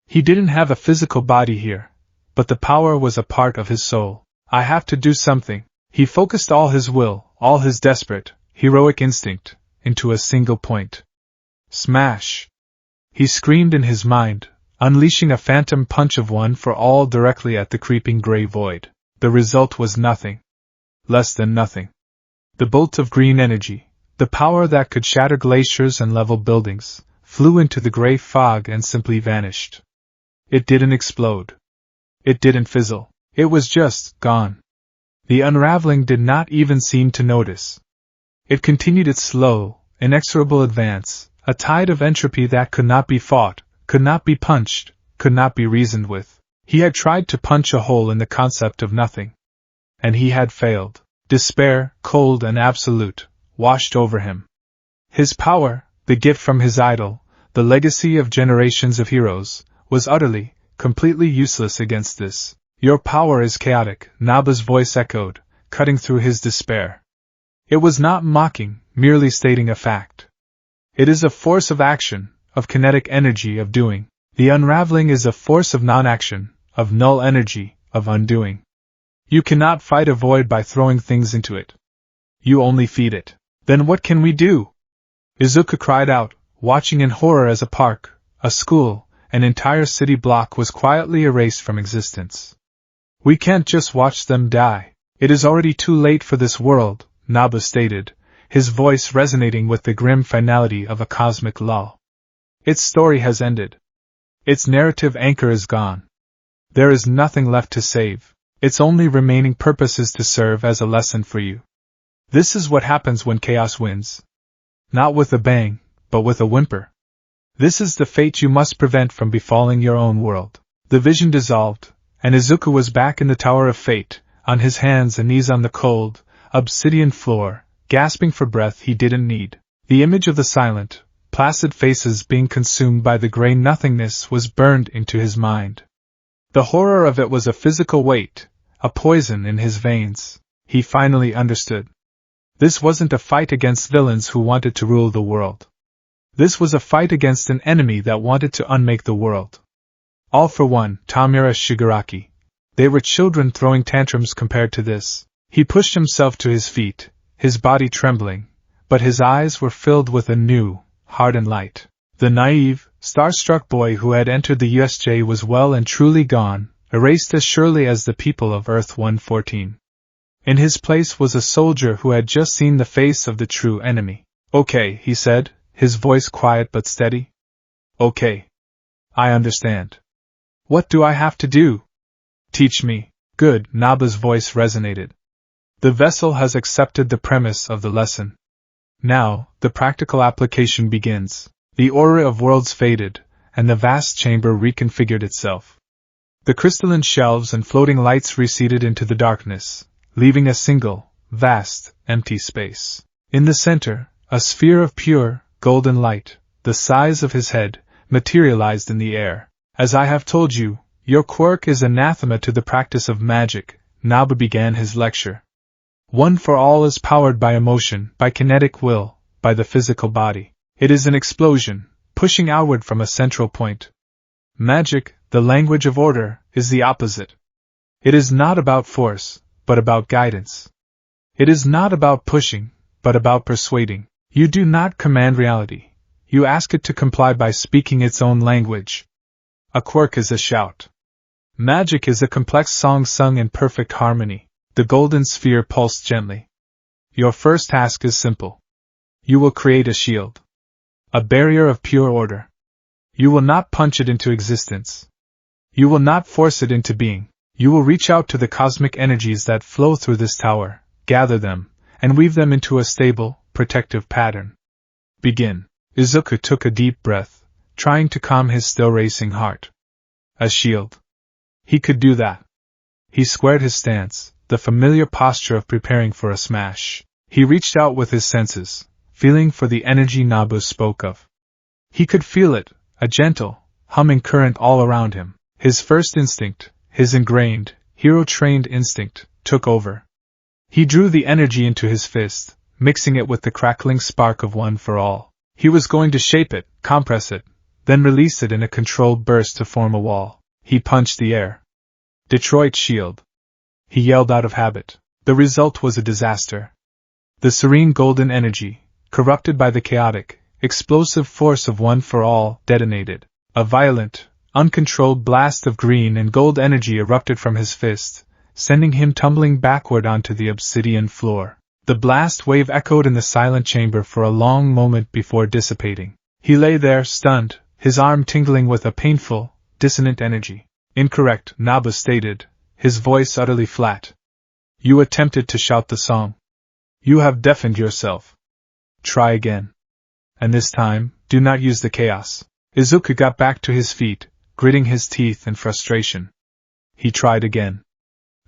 He didn't have a physical body here, but the power was a part of his soul. I have to do something. He focused all his will, all his desperate, heroic instinct, into a single point. Smash! He screamed in his mind, unleashing a phantom punch of one for all directly at the creeping gray void. The result was nothing. Less than nothing. The bolt of green energy, the power that could shatter glaciers and level buildings, flew into the gray fog and simply vanished. It didn't explode. It didn't fizzle. It was just gone. The unraveling did not even seem to notice. It continued its slow, inexorable advance, a tide of entropy that could not be fought, could not be punched, could not be reasoned with. He had tried to punch a hole in the concept of nothing. And he had failed. Despair, cold and absolute, washed over him. His power, the gift from his idol, the legacy of generations of heroes, was utterly, completely useless against this. Your power is chaotic, Naba's voice echoed, cutting through his despair. It was not mocking, merely stating a fact. It is a force of action, of kinetic energy of doing. The unraveling is a force of non-action, of null energy, of undoing. You cannot fight a void by throwing things into it. You only feed it. Then what can we do? Izuku cried out, watching in horror as a park, a school, an entire city block was quietly erased from existence. We can't just watch them die. It is already too late for this world, Naba stated, his voice resonating with the grim finality of a cosmic lull. Its story has ended. Its narrative anchor is gone. There is nothing left to save. Its only remaining purpose is to serve as a lesson for you. This is what happens when chaos wins. Not with a bang, but with a whimper. This is the fate you must prevent from befalling your own world. The vision dissolved, and Izuku was back in the Tower of Fate, on his hands and knees on the cold, obsidian floor, gasping for breath he didn't need. The image of the silent, placid faces being consumed by the gray nothingness was burned into his mind. The horror of it was a physical weight, a poison in his veins. He finally understood. This wasn't a fight against villains who wanted to rule the world. This was a fight against an enemy that wanted to unmake the world. All for one, Tamura Shigaraki. They were children throwing tantrums compared to this. He pushed himself to his feet, his body trembling, but his eyes were filled with a new, hardened light. The naive, star-struck boy who had entered the USJ was well and truly gone, erased as surely as the people of Earth 114. In his place was a soldier who had just seen the face of the true enemy. Okay, he said, his voice quiet but steady. Okay. I understand. What do I have to do? Teach me. Good, Naba's voice resonated. The vessel has accepted the premise of the lesson. Now, the practical application begins. The order of worlds faded, and the vast chamber reconfigured itself. The crystalline shelves and floating lights receded into the darkness, leaving a single, vast, empty space. In the center, a sphere of pure, golden light, the size of his head, materialized in the air. As I have told you, your quirk is anathema to the practice of magic, Naba began his lecture. One for all is powered by emotion, by kinetic will, by the physical body. It is an explosion, pushing outward from a central point. Magic, the language of order, is the opposite. It is not about force, but about guidance. It is not about pushing, but about persuading. You do not command reality. You ask it to comply by speaking its own language. A quirk is a shout. Magic is a complex song sung in perfect harmony. The golden sphere pulsed gently. Your first task is simple. You will create a shield. A barrier of pure order. You will not punch it into existence. You will not force it into being. You will reach out to the cosmic energies that flow through this tower, gather them, and weave them into a stable, protective pattern. Begin. Izuku took a deep breath, trying to calm his still racing heart. A shield. He could do that. He squared his stance, the familiar posture of preparing for a smash. He reached out with his senses, feeling for the energy Nabu spoke of. He could feel it, a gentle, humming current all around him. His first instinct, his ingrained, hero-trained instinct, took over. He drew the energy into his fist, mixing it with the crackling spark of One for All. He was going to shape it, compress it, then release it in a controlled burst to form a wall. He punched the air. Detroit shield. He yelled out of habit. The result was a disaster. The serene golden energy, corrupted by the chaotic, explosive force of One for All, detonated. A violent, uncontrolled blast of green and gold energy erupted from his fist, sending him tumbling backward onto the obsidian floor. The blast wave echoed in the silent chamber for a long moment before dissipating. He lay there, stunned, his arm tingling with a painful, dissonant energy. Incorrect, Naba stated, his voice utterly flat. You attempted to shout the song. You have deafened yourself. Try again. And this time, do not use the chaos. Izuku got back to his feet, gritting his teeth in frustration. He tried again.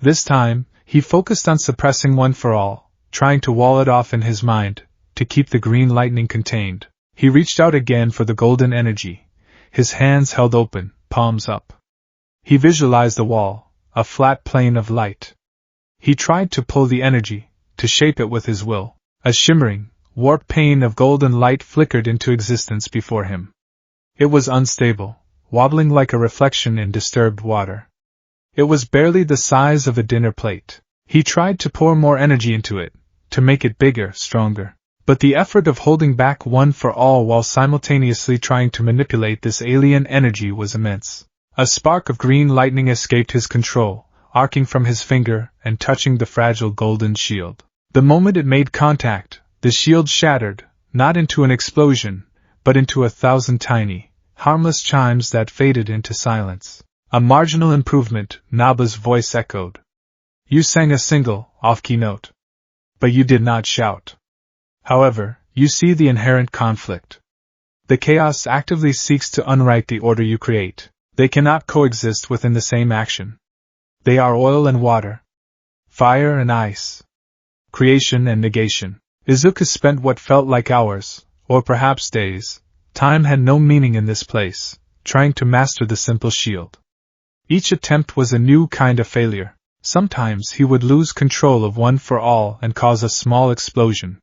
This time, he focused on suppressing One for All, trying to wall it off in his mind, to keep the green lightning contained. He reached out again for the golden energy, his hands held open, palms up. He visualized the wall, a flat plane of light. He tried to pull the energy, to shape it with his will. A shimmering, warped pane of golden light flickered into existence before him. It was unstable, wobbling like a reflection in disturbed water. It was barely the size of a dinner plate. He tried to pour more energy into it, to make it bigger, stronger. But the effort of holding back One for All while simultaneously trying to manipulate this alien energy was immense. A spark of green lightning escaped his control, arcing from his finger and touching the fragile golden shield. The moment it made contact, the shield shattered, not into an explosion, but into 1,000 tiny, harmless chimes that faded into silence. A marginal improvement, Naba's voice echoed. You sang a single, off-key note. But you did not shout. However, you see the inherent conflict. The chaos actively seeks to unwrite the order you create. They cannot coexist within the same action. They are oil and water. Fire and ice. Creation and negation. Izuku spent what felt like hours, or perhaps days. Time had no meaning in this place, trying to master the simple shield. Each attempt was a new kind of failure. Sometimes he would lose control of One for All and cause a small explosion.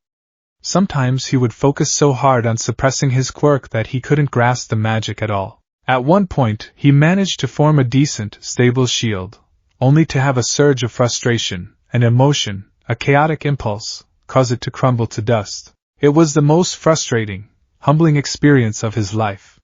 Sometimes he would focus so hard on suppressing his quirk that he couldn't grasp the magic at all. At one point, he managed to form a decent, stable shield, only to have a surge of frustration, an emotion, a chaotic impulse, cause it to crumble to dust. It was the most frustrating, humbling experience of his life.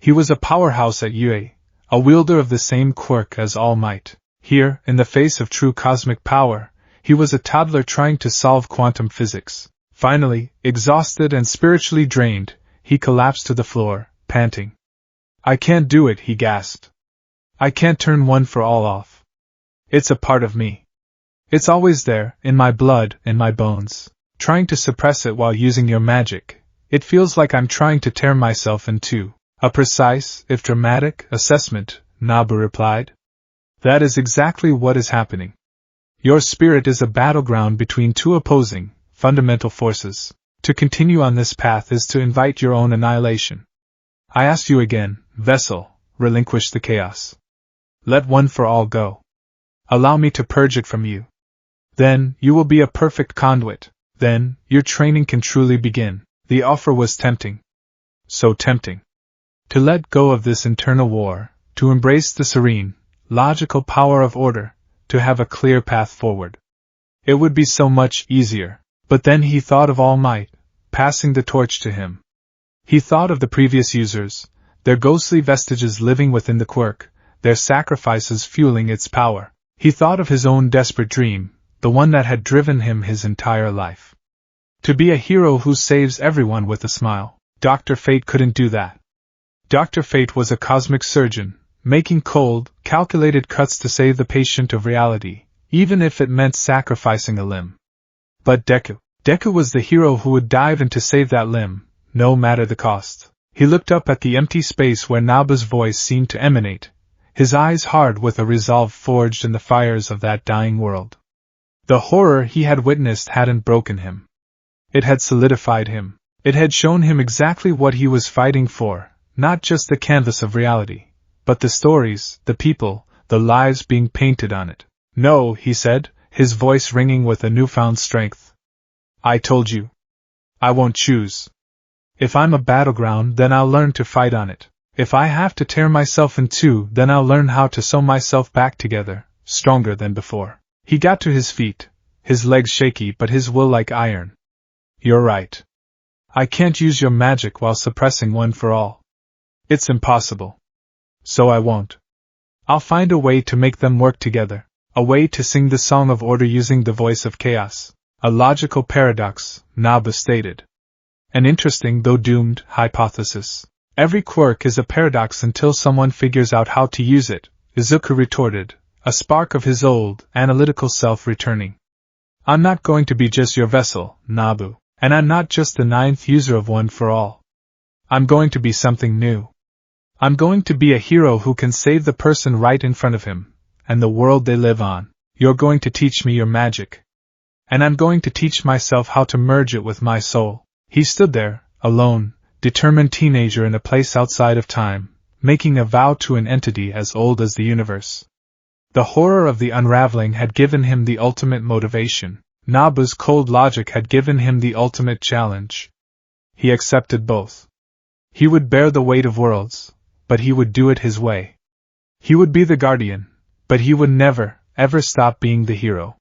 He was a powerhouse at UA, a wielder of the same quirk as All Might. Here, in the face of true cosmic power, he was a toddler trying to solve quantum physics. Finally, exhausted and spiritually drained, he collapsed to the floor, panting. I can't do it, he gasped. I can't turn One for All off. It's a part of me. It's always there, in my blood, in my bones. Trying to suppress it while using your magic, it feels like I'm trying to tear myself in two. A precise, if dramatic, assessment, Nabu replied. That is exactly what is happening. Your spirit is a battleground between two opposing, fundamental forces. To continue on this path is to invite your own annihilation. I ask you again, vessel, relinquish the chaos. Let one for all go. Allow me to purge it from you. Then, you will be a perfect conduit. Then, your training can truly begin. The offer was tempting. So tempting. To let go of this internal war, to embrace the serene, logical power of order, to have a clear path forward. It would be so much easier. But then he thought of All Might, passing the torch to him. He thought of the previous users, their ghostly vestiges living within the quirk, their sacrifices fueling its power. He thought of his own desperate dream, the one that had driven him his entire life. To be a hero who saves everyone with a smile. Dr. Fate couldn't do that. Dr. Fate was a cosmic surgeon, making cold, calculated cuts to save the patient of reality, even if it meant sacrificing a limb. But Deku was the hero who would dive in to save that limb, no matter the cost. He looked up at the empty space where Naba's voice seemed to emanate, his eyes hard with a resolve forged in the fires of that dying world. The horror he had witnessed hadn't broken him. It had solidified him. It had shown him exactly what he was fighting for, not just the canvas of reality, but the stories, the people, the lives being painted on it. No, he said, his voice ringing with a newfound strength. I told you. I won't choose. If I'm a battleground, then I'll learn to fight on it. If I have to tear myself in two, then I'll learn how to sew myself back together, stronger than before. He got to his feet, his legs shaky but his will like iron. You're right. I can't use your magic while suppressing one for all. It's impossible. So I won't. I'll find a way to make them work together, a way to sing the song of order using the voice of chaos. A logical paradox, Naba stated. An interesting, though doomed, hypothesis. Every quirk is a paradox until someone figures out how to use it, Izuku retorted, a spark of his old, analytical self returning. I'm not going to be just your vessel, Nabu, and I'm not just the ninth user of One for All. I'm going to be something new. I'm going to be a hero who can save the person right in front of him, and the world they live on. You're going to teach me your magic. And I'm going to teach myself how to merge it with my soul. He stood there, alone, determined teenager in a place outside of time, making a vow to an entity as old as the universe. The horror of the unraveling had given him the ultimate motivation. Naba's cold logic had given him the ultimate challenge. He accepted both. He would bear the weight of worlds, but he would do it his way. He would be the guardian, but he would never, ever stop being the hero.